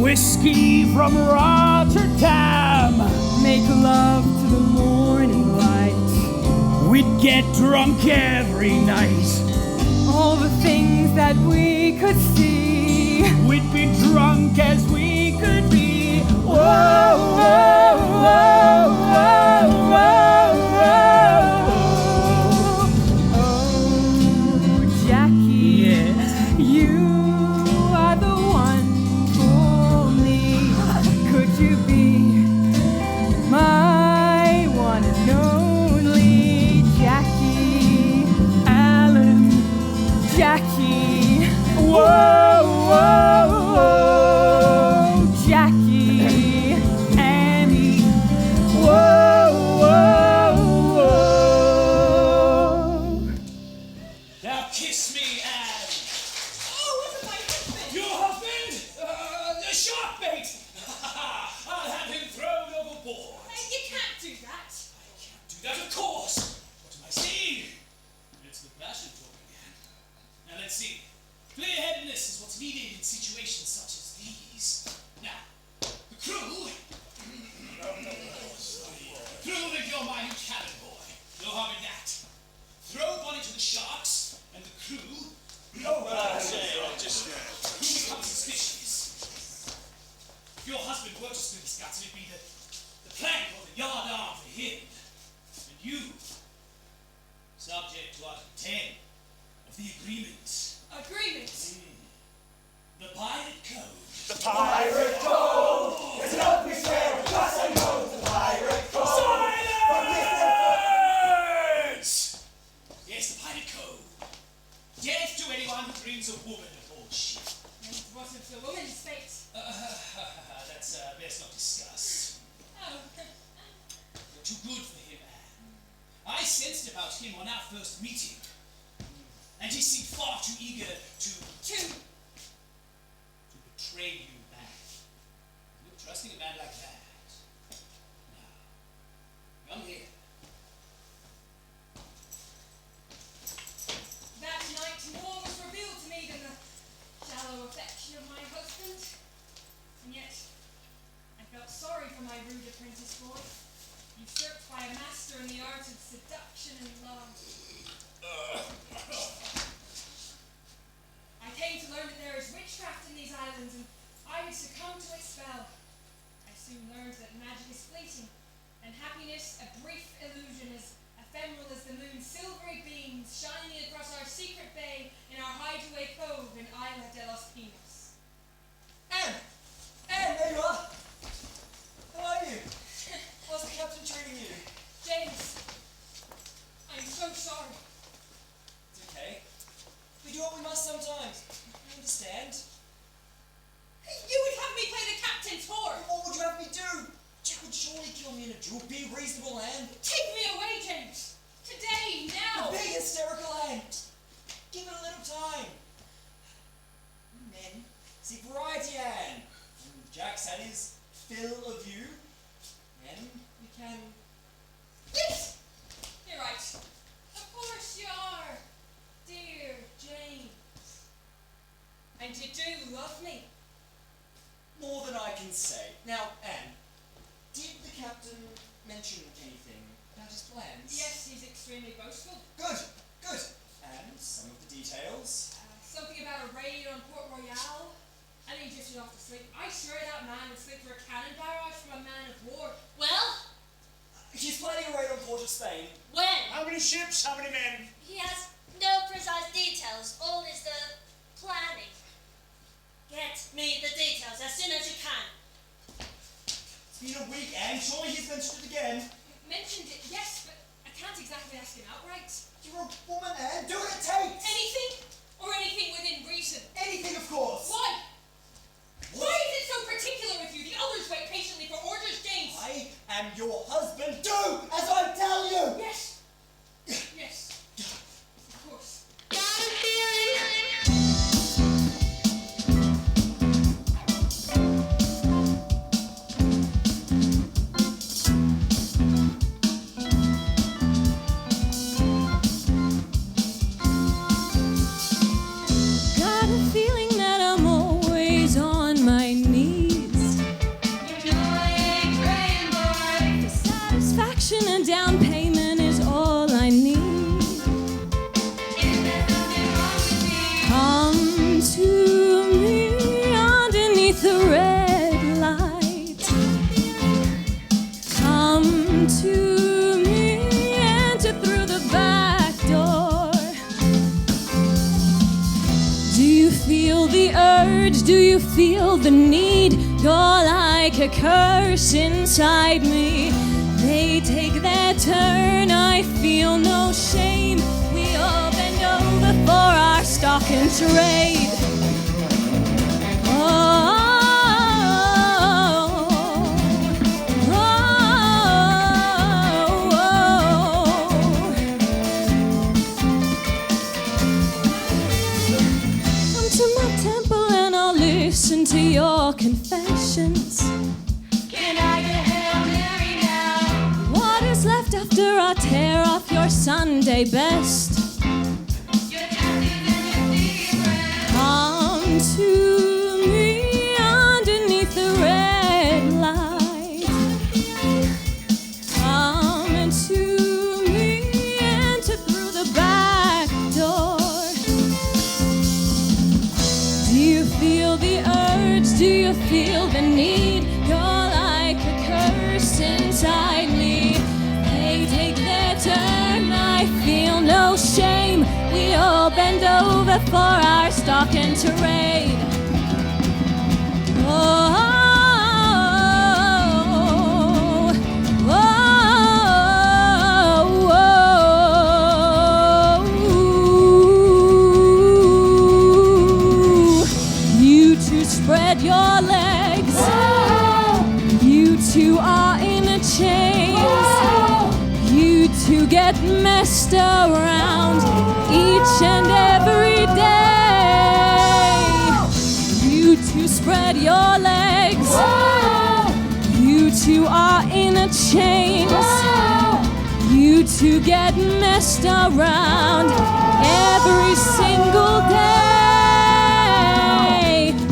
Whiskey from Rotterdam. Make love to the morning light. We'd get drunk every night. All the things that we could see. We'd be drunk as we could be. Whoa, whoa, whoa, whoa, whoa, whoa. Oh, Jackie, yes. You are the one for me. Could you be my one and only Jackie? Alan, Jackie. Whoa, whoa, whoa, Jackie, Annie. Whoa, whoa, whoa. Now kiss me, Anne. Oh, what about my husband? Your husband? The shark bait! I'll have him thrown overboard. You can't do that. I can't do that, of course. What am I saying? It's the passion talking again. Now let's see. Clear-headedness is what's needed in situations such as these. Now, the crew. Crew with your minute cabin boy. No harm in that. Throw Bonnie to the sharks, and the crew. Crew becomes suspicious. If your husband were to spill his guts, it'd be the plank or the yard arm for him. And you, subject to Article 10 of the agreement. Agreement. The Pirate Code. The Pirate Code! It's an oath we swear across and road. The Pirate Code! Silence! Yes, the Pirate Code. Death to anyone who brings a woman aboard ship. And what of the woman's fate? That's best not discussed. Oh. You're too good for him, Anne. I sensed about him on our first meeting. And he seemed far too eager to betray you, Anne. You're trusting a man like usurped by a master in the art of seduction and love. I came to learn that there is witchcraft in these islands, and I would succumb to its spell. I soon learned that magic is fleeting, and happiness a brief illusion, as ephemeral as the moon's silvery beams shining across our secret bay in our hideaway cove in Isla de los Pinos. Anne! Anne, there you are! How are you? How's the captain treating you? James, I'm so sorry. It's okay. We do what we must sometimes. I understand. You would have me play the captain's whore! What would you have me do? You could surely kill me in a duel. Be reasonable, Anne. Take me away, James! Today, now! Be hysterical, Anne. Give it a little time. Men seek variety, Anne. And Jack's had his fill of you. And we can... Yes! You're right. Of course you are, dear James. And you do love me. More than I can say. Now, Anne, did the captain mention anything about his plans? Yes, he's extremely boastful. Good, good. And some of the details? Something about a raid on Port Royal. And he drifted off to sleep. I swear that man would slip through a cannon barrage from a man of war. Well? He's planning a raid on Port of Spain. When? How many ships? How many men? He has no precise details. All is the planning. Get me the details as soon as you can. It's been a week, Anne. Surely he's mentioned it again. Mentioned it, yes, but I can't exactly ask him outright. You're a woman, Anne. Do what it takes. Anything? Or anything within reason? Anything, of course. Why? Why is it so particular with you? The others wait patiently for orders, James. I am your husband. Do as I tell you. Yes. Yes. Of course. Got a feeling that I'm always on my knees. The satisfaction and down payment is all I need. Come to me underneath the red light. Come to me, enter through the back door. Do you feel the urge? Do you feel the need? You're like a curse inside me. They take their turn, I feel no shame. We all bend over for our stock and trade. Oh, come to my temple and I'll listen to your confessions. Can I get Hail Mary now? What is left after I tear off your Sunday best? Your tattoos and your secrets. Come to me underneath the red light. Come to me, enter through the back door. Do you feel the urge? Do you feel the need? You're like a curse inside me. They take their turn, I feel no shame. We all bend over for our stock and trade. Oh, you two spread your legs. You two are in a chains. You two get messed around each and every day. You two spread your legs. You two are in a chains. You two get messed around every single day.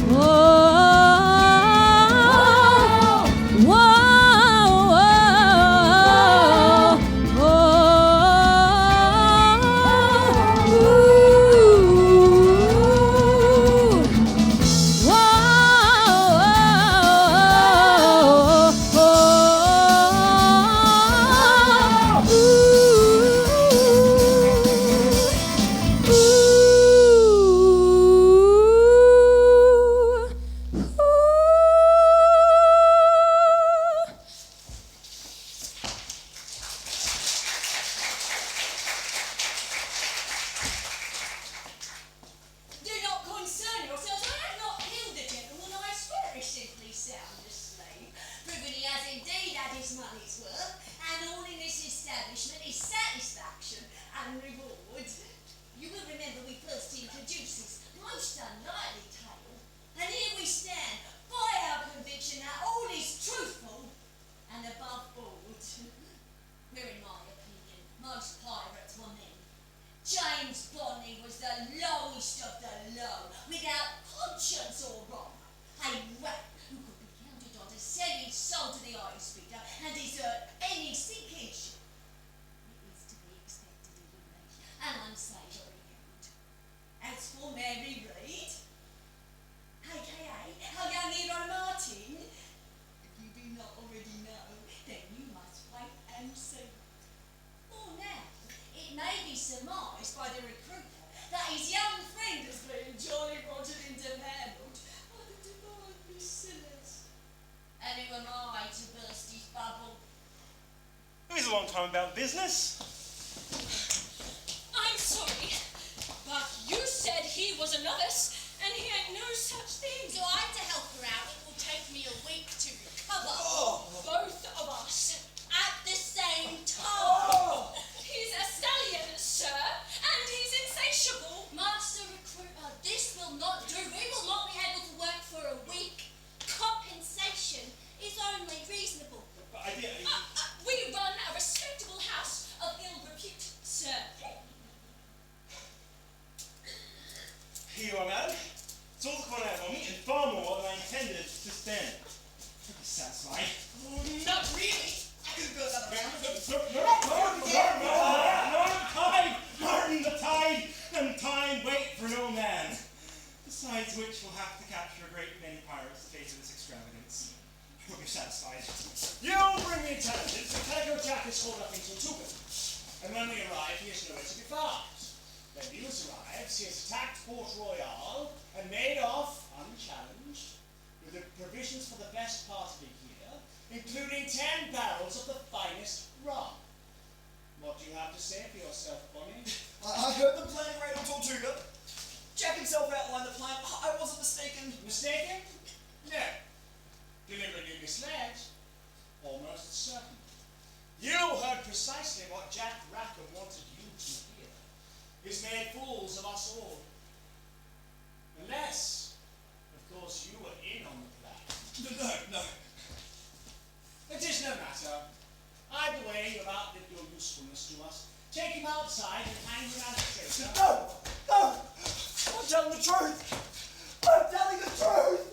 Whoa, whoa, whoa. conscience all wrong. A rat who could be counted on to sell his soul to the eye speeder and desert any sinking. It is to be expected he would make an unsavoury end. As for Mary Read, aka our young hero Martin, if you do not already know, then you must wait and see. For now, it may be surmised by the recruiter that his young friend has been jolly rotted into manhood by the divine sinners. And who am I to burst his bubble? It was a long time about business. I'm sorry, but you said he was a novice, and he ain't no such thing. So I'm to help her out. It will take me a week to recover. Both of us. At the same time. He's a stallion, sir, and he's insatiable. Master Recruiter, this will not do. We will not be able to work for a week. Compensation is only reasonable. But I did. We run a respectable house of ill repute, sir. Here you are, madam. It's all the corn out on me, and far more than I intended to spend. Don't be satisfied. Not really. I could go another round. Martin, the tide, and time wait for no man. Besides which, we'll have to capture a great many pirates to pay for this extravagance. I hope you're satisfied. You bring me intelligence. The Calico Jack is called up into Tuca. And when we arrive, he is nowhere to be found. When news arrives, he has attacked Port Royal and made off, unchallenged, with the provisions for the best part of a year, including 10 barrels of the finest rum. What do you have to say for yourself, Bonnie? I heard them playing right on Tortuga. Jack himself outlined the plan. I wasn't mistaken. Mistaken? No. Deliberately misled? Almost certain. You heard precisely what Jack Rackham wanted you to hear. He's made fools of us all. Unless, of course, you were in on the plan. No. It is no matter. Either way, you've outlived your usefulness to us. Take him outside and hang him as a traitor. No! I'm telling the truth! I'm telling the truth!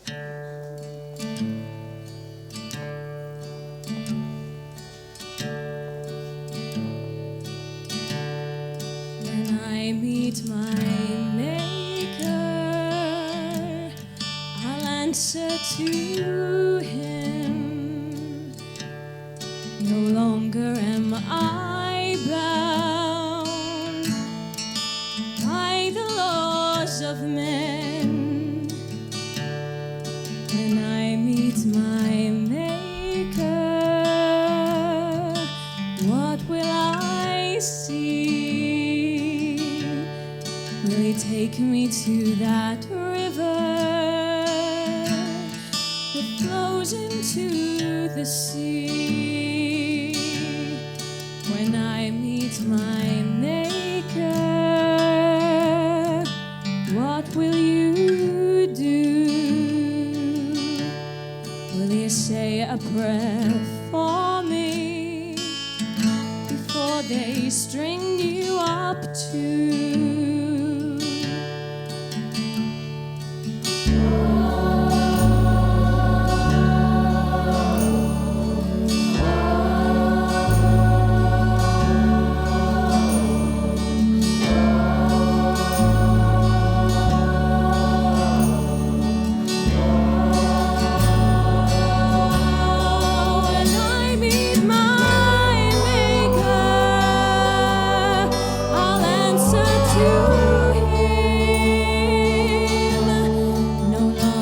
When I meet my maker, I'll answer to him. No longer am I bound by the laws of men. When I meet my maker, what will I see? Will he take me to that river that flows into the sea? When I meet my maker, what will you do? Will you say a prayer for me before they string you up to? No longer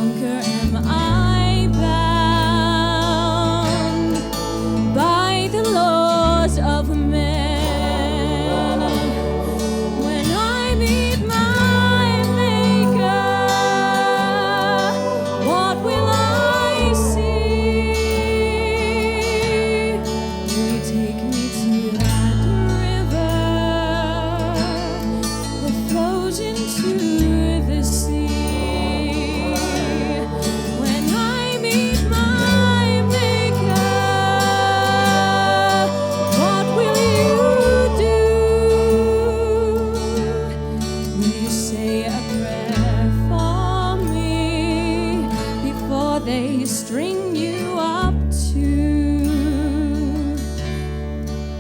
they string you up to,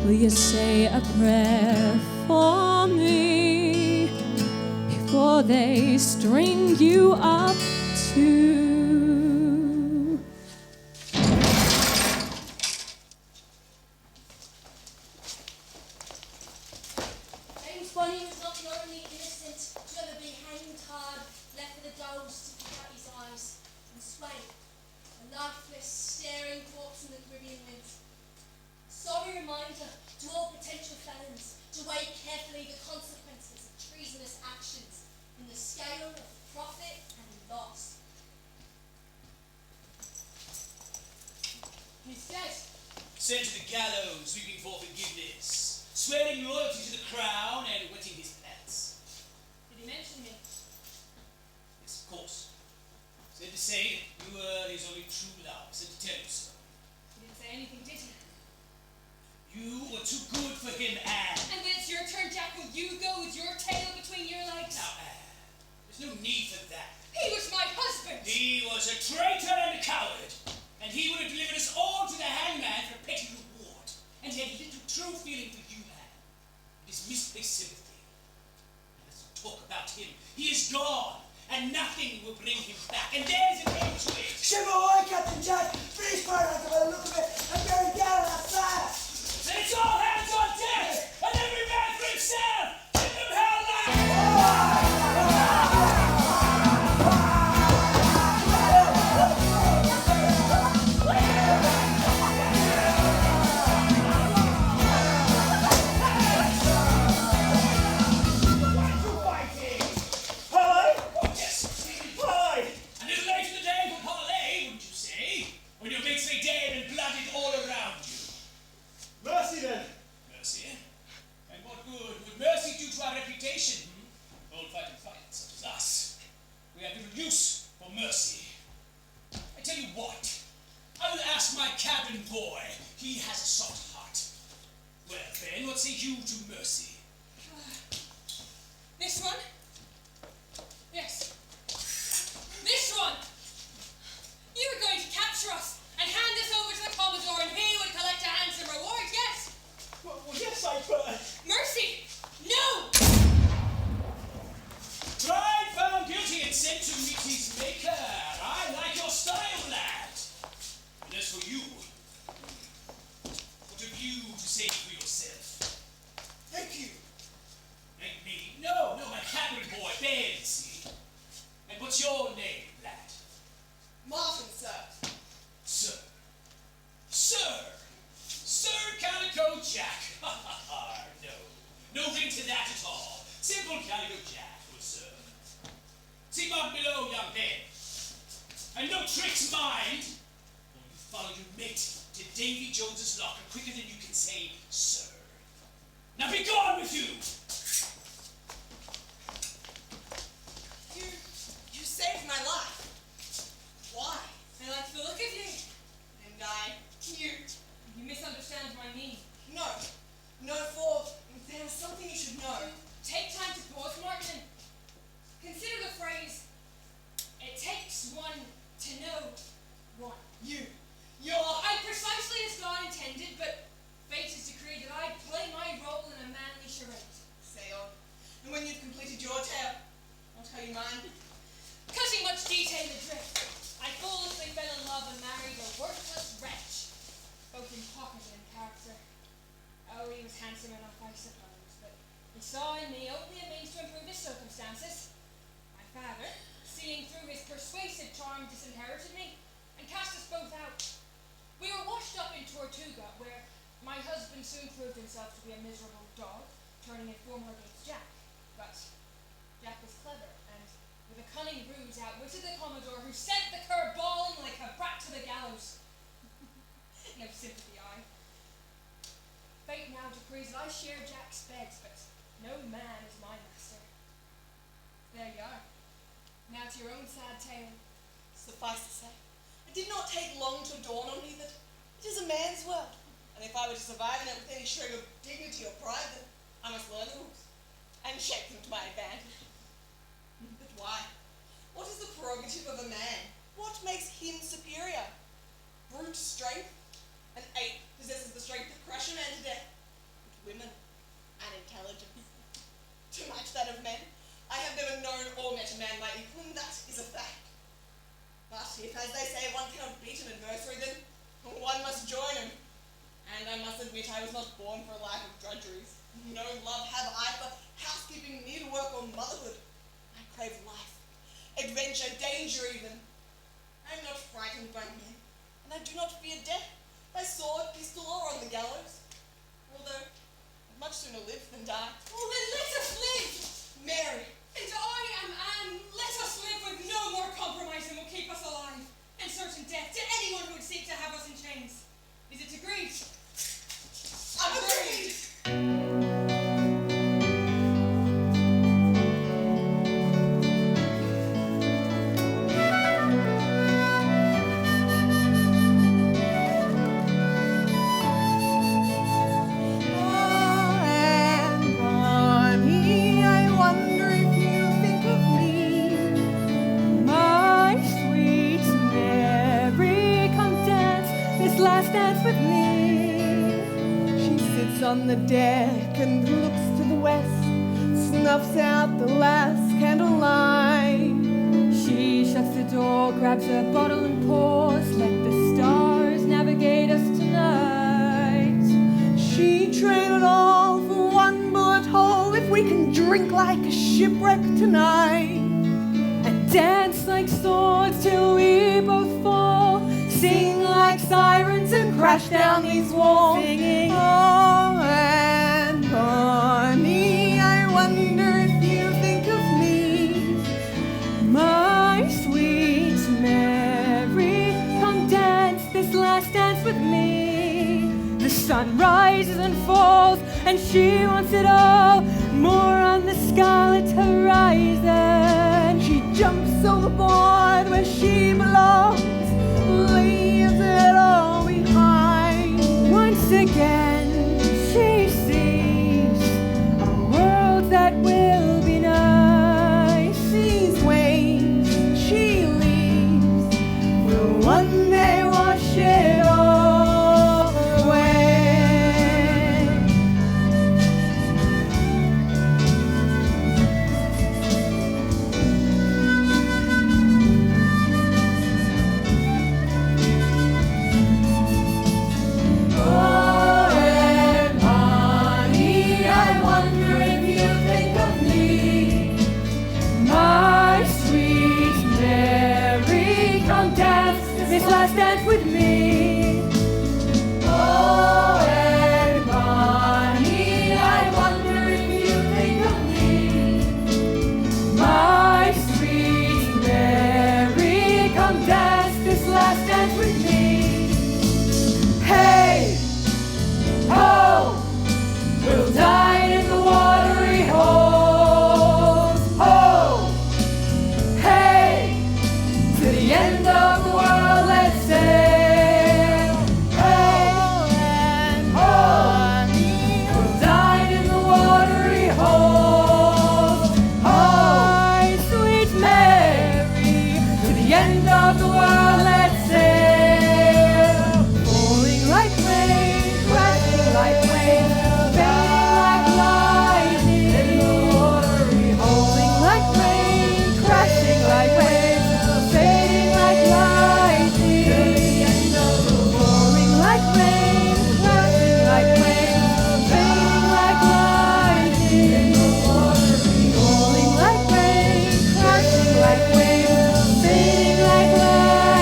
will you say a prayer for me before they string you up to? James Bonny was not the only innocent to ever be hanged hard, left for the dogs to pick out his eyes, and sway, a lifeless, staring corpse in the Caribbean winds. A sorry reminder to all potential felons to weigh carefully the consequences of treasonous actions in the scale of profit and loss. He's dead. Sent to the gallows, weeping for forgiveness, swearing loyalty to the crown and wetting his pants. Did he mention me? Yes, of course. Said to say you were his only true love, said to tell you so. He didn't say anything, did he? You were too good for him, Anne. And when it's your turn, Jack, will you go with your tail between your legs? Now, Anne, there's no need for that. He was my husband! He was a traitor and a coward, and he would have delivered us all to the hangman for a petty reward. And he had little true feeling for you, Anne. It is misplaced sympathy. Let's not talk about him. He is gone, and nothing will bring him back. And there's an end to it. Shiver away, Captain Jack! Freeze fire out by the look of it, and bury down on that fire! Then it's all hands on deck, and every man for himself. Give them hell now. A little late in the day for parley, wouldn't you say? When your mates lay dead and blooded all around you. Mercy then. Mercy? And what good would mercy do to our reputation? Old fighting fights such as us. We have little use for mercy. I tell you what, I will ask my cabin boy. He has a soft heart. Well, Ben, what say you to mercy? This one? Yes. This one! You were going to capture us and hand us over to the Commodore and he would collect a handsome reward, yes? Well, yes, I could. Mercy! No! Tried, found guilty, and sent to meet his maker. I like your style, lad. And as for you, what have you to say for yourself? Thank you. Thank me? No, my cabin boy, Ben, see. And what's your name, lad? Martin, sir. Sir. Sir Calico Jack. Ha ha ha, no. No ring to that at all. Simple Calico Jack will serve. See mark below, young Ben. And no tricks, mind. Or you follow your mate to Davy Jones's locker quicker than you can say, sir. Now be gone with you! You saved my life. Why? I like the look of you. And you misunderstand my meaning. No, for there's something you should know. Take time to pause, Martin. Consider the phrase, it takes one to know one. I'm precisely as God intended, but fate has decreed that I play my role in a manly charade. Say on. And when you've completed your tale, I'll tell you mine. Cutting much detail adrift, I foolishly fell in love and married a worthless wretch, both in pocket and character. Oh, he was handsome enough, I suppose, but he saw in me only a means to improve his circumstances. My father, seeing through his persuasive charm, disinherited me and cast us both out. We were washed up in Tortuga, where my husband soon proved himself to be a miserable dog, turning informer against Jack. But Jack was clever, and with a cunning ruse outwitted the Commodore, who sent the cur bawling like a brat to the gallows. No sympathy, I. Fate now decrees that I share Jack's beds, but no man is my master. There you are. Now to your own sad tale. Suffice to say, it did not take long to dawn on me that it is a man's world, and if I were to survive in it with any shred of dignity or pride, then I must learn the rules and shape them to my advantage. But why? What is the prerogative of a man? What makes him superior I was not born for a life of drudgeries. No love have I for housekeeping, needlework, or motherhood. I crave life, adventure, danger even. I am not frightened by men, and I do not fear death by sword, pistol, or on the gallows. Although I'd much sooner live than die. Oh, then let us live! Mary! And I am Anne. Let us live with no more compromise than will keep us alive, and certain death to anyone who would seek to have us in chains. Is it agreed? Agreed! On the deck and looks to the west, snuffs out the last candlelight. She shuts the door, grabs a bottle and pours. Let the stars navigate us tonight. She traded all for one bullet hole. If we can drink like a shipwreck tonight, And dance like swords till we both fall. sing like sirens and crash down these walls, Singing, oh, and Bonnie, I wonder if you think of me, my sweet Mary, come dance this last dance with me. The sun rises and falls, and she wants it all. More on the scarlet horizon. She jumps overboard where she belongs, leaves it all behind. Once again, she sees a world that will be nice. These waves she leaves will one day wash it all away. Oh, and Bonnie, I wonder if you think of me, My sweet Mary, come dance this last dance with me. oh, and Bonnie, I wonder if you think of me, My sweet Mary, come dance this last dance with me. hey, Ho! We'll dine in the watery holes. Ho! Hey! To the end of the world, let's sail. Hey! and Ho! Bonnie, We'll dine in the watery holes. Ho! Sweet Mary! To the end of the world, let's sail. Falling like rain, crashing like waves, fading like lightning in the watery holes. Falling like rain, crashing like waves, fading like lightning till the end of the world. Falling like rain, crashing like waves, fading like lightning in the watery holes. Falling like rain, crashing like waves, fading like lightning.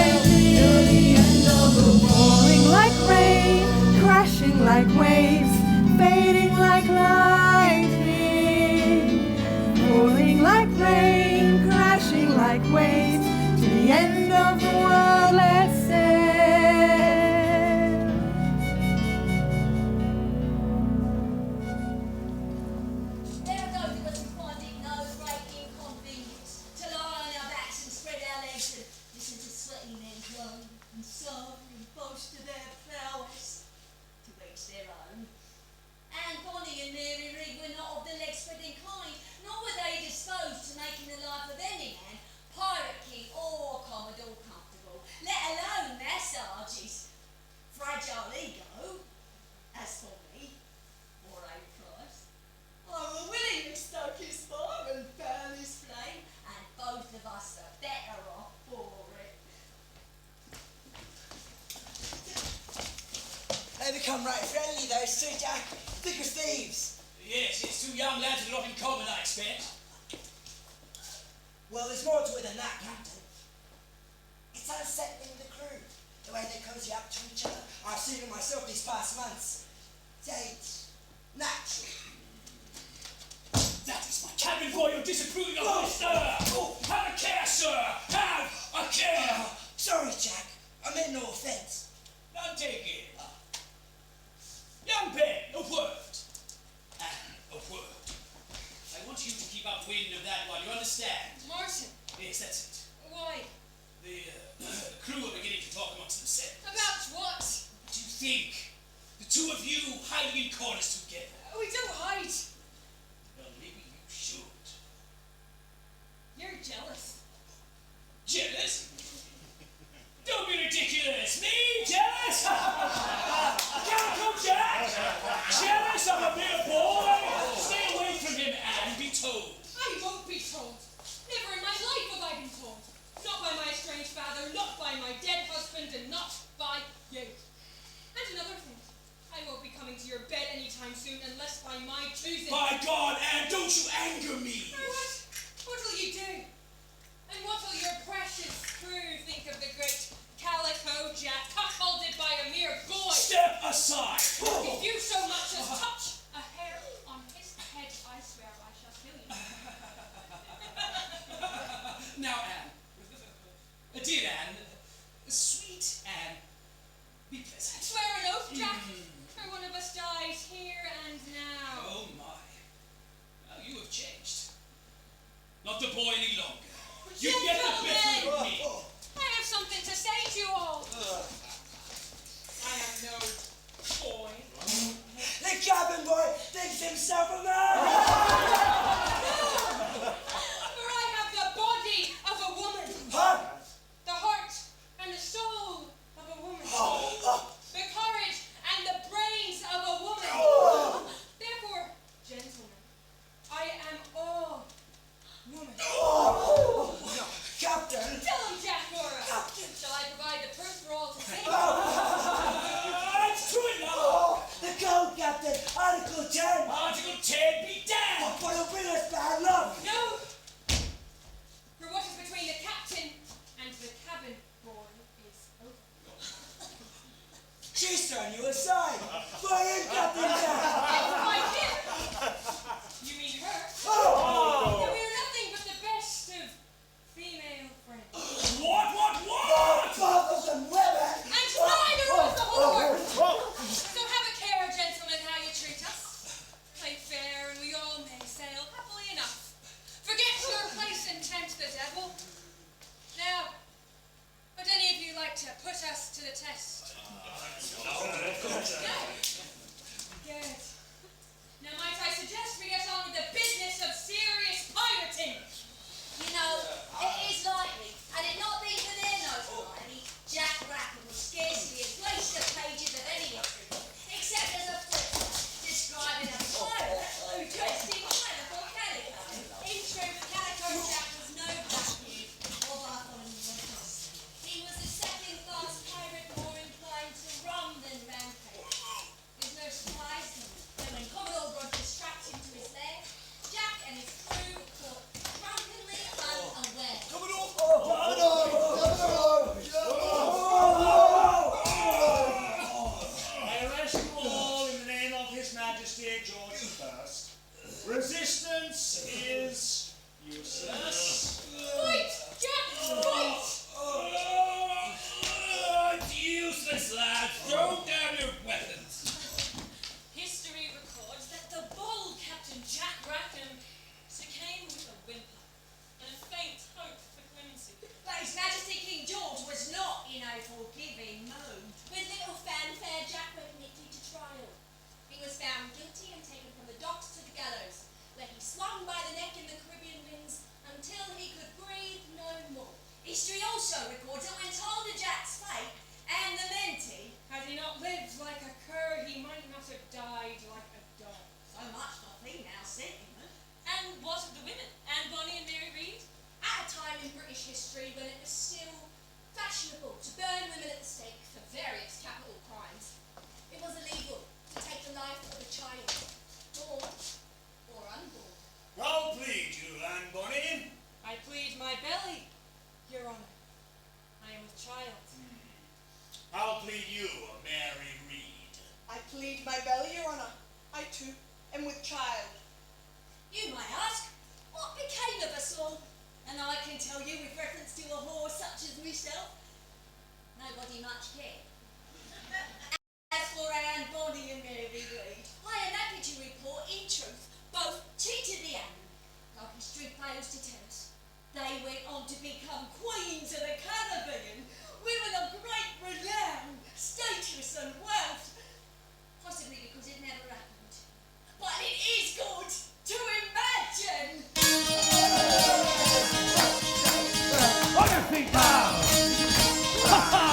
come right friendly, those two, Jack. Thick as thieves. Yes, it's two young lads with a lot in common, I expect. Well, there's more to it than that, Captain. It's unsettling the crew, the way they cozy up to each other. I've seen it myself these past months. It's natural. That is my cabin boy. You're disapproving of this, sir. Oh, have a care, sir. Have a care. Sorry, Jack. I meant no offence. None taken. Young Ben, a word. And a word. I want you to keep up wind of that one. You understand? Martin. Yes, that's it. Why? The crew are beginning to talk amongst themselves. About what? What do you think? The two of you hiding in corners together. We don't hide. Well, maybe you should. You're jealous. Jealous? Don't be ridiculous! Me? Jealous? Calico Jack? Jealous of a mere boy? Stay away from him and be told. I won't be told. Never in my life have I been told. Not by my estranged father, not by my dead husband, and not by you. And another thing. I won't be coming to your bed anytime soon unless by my choosing. By God, Anne, don't you anger me! What? What will you do? And what will your precious crew think of the great Calico Jack, cuckolded by a mere boy? Step aside! If you so much as touch a hair on his head, I swear I shall kill you. Now, Anne. Dear Anne. Sweet Anne. Be pleasant. Swear an oath, Jack, or one of us dies here and now. Oh, my. Now you have changed. Not the boy any longer. You get the better of me. I have something to say to you all. I am no boy. The cabin boy thinks himself a man! For I have the body of a woman. Huh? The heart and the soul of a woman. The courage and the brains of a woman. Therefore, gentlemen, I am all woman. Captain! Tell him, Jack Nora. Captain! Shall I provide the proof for all to see? It's true enough. The code, Captain! Article 10! Article 10 be damned! What will bring us bad luck? No! For what is between the captain and the cabin boy is over. She's turned you aside! For you, Captain Jack! By him! You mean her? Oh! And we are nothing but the best of female friends. What? Fathers and women! And neither was the whore! So have a care, gentlemen, how you treat us. Play fair, and we all may sail happily enough. Forget your place and tempt the devil. Now, would any of you like to put us to the test? Good. Now, might I suggest we get on with the business of serious pirating? You know, it is likely, and it not being for their notoriety, Jack Rackham will scarcely have graced the pages of any history book, except as a footnote describing a pirate who dressed in calico calico. In truth, Calico Jack was no blackbeard or Bartholomew. He was a second-class pirate more inclined to rum than rampage. There's no surprise then, that when Commodore Rogers tracked him to his lair, Jack and his crew were caught drunkenly unaware. I arrest you all in the name of His Majesty George I. Resistance is useless. Fight, Jack! Fight! It's useless, lads. Throw down your weapons. History records that the bold Captain Jack Rackham succumbed with a whimper and a faint hope for clemency. But His Majesty King George was not in a forgiving mood. With little fanfare, Jack went neatly to trial. He was found guilty and taken from the docks to the gallows, where he swung by the neck in the Caribbean winds until he could breathe no more. History also records that when told of Jack's fate and the Mentee, Had he not lived like a cur, he might not have died like a dog. so much for female sentiment. And what of the women? Anne Bonny and Mary Read? At a time in British history when it was still fashionable to burn women at the stake for various capital crimes, it was illegal plead you, Mary Reed? I plead my belly, Your Honour. I too am with child. You may ask, what became of us all? And I can tell you with reference to a whore such as myself, nobody much cared. As for Anne Bonny and Mary Reed, I am happy to report, in truth, both cheated the Anne, like history fails to tell us. They went on to become queens of the Caribbean, women of great renown, status and wealth. Possibly because it never happened. But it is good to imagine. On your feet now! Ha ha!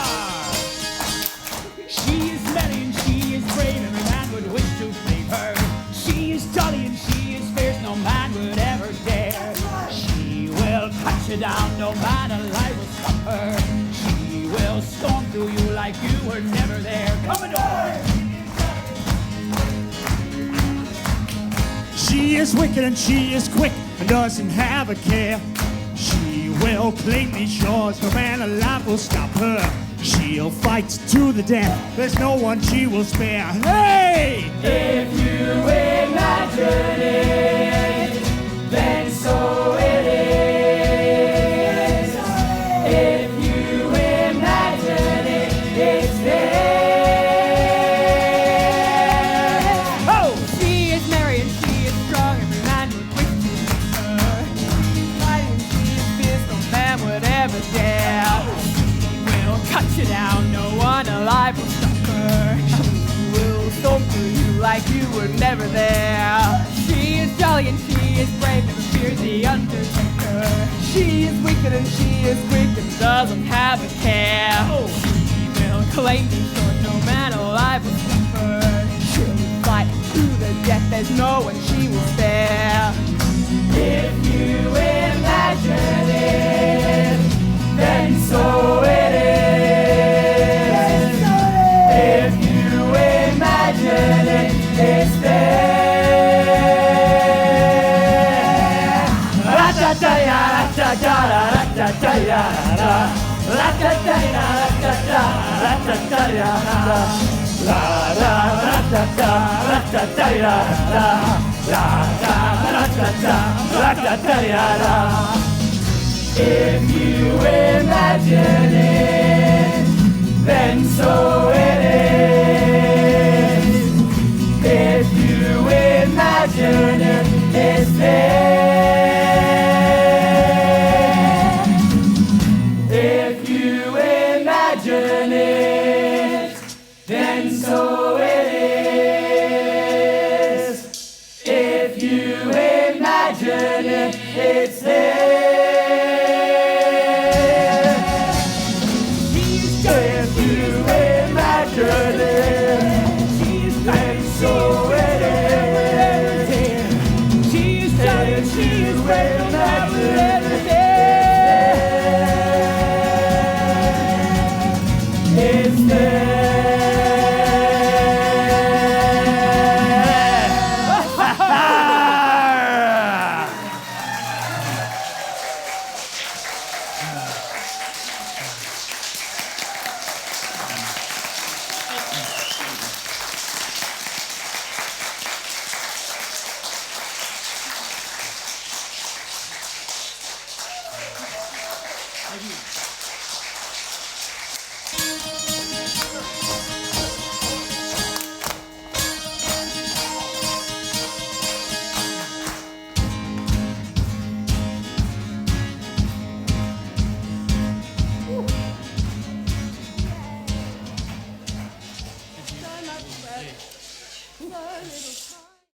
She is merry and she is brave, every man would wish to flame her. She is jolly and she is fierce, no man would ever dare. She will cut you down, no man alive will stop her. She will storm through you like you were never there. Come on! She is wicked and she is quick and doesn't have a care. She will claim these shores, no man alive will stop her. She'll fight to the death, there's no one she will spare. Hey! If you imagine it, then so it is. If you imagine it, it's there. Oh! She is merry and she is strong, every man would wish to meet her. She's mighty and she is fierce, no man would ever dare. She will cut you down, no one alive will stop her. She will storm through you like you were never there. She is jolly and she is brave, never fears the undertaker. She is wicked and she is quick and doesn't have a care. She will claim these shores, no man alive will stop her. She'll fight to the death, there's no one she will spare. If you imagine it, then so it is. If you imagine it, it's there. Ra-ta-ta-ya, ra-ta-ta, ra-ta-ta-ya, ra. Ra-ta-ta-ya, ra-ta-ta, ra-ta-ta-ya, ra. Ra-ra-ra-ta-ta, ra-ta-ta-ya, ra. Ra-ra-ra-ta-ta, ra-ta-ta-ya, ra. If you imagine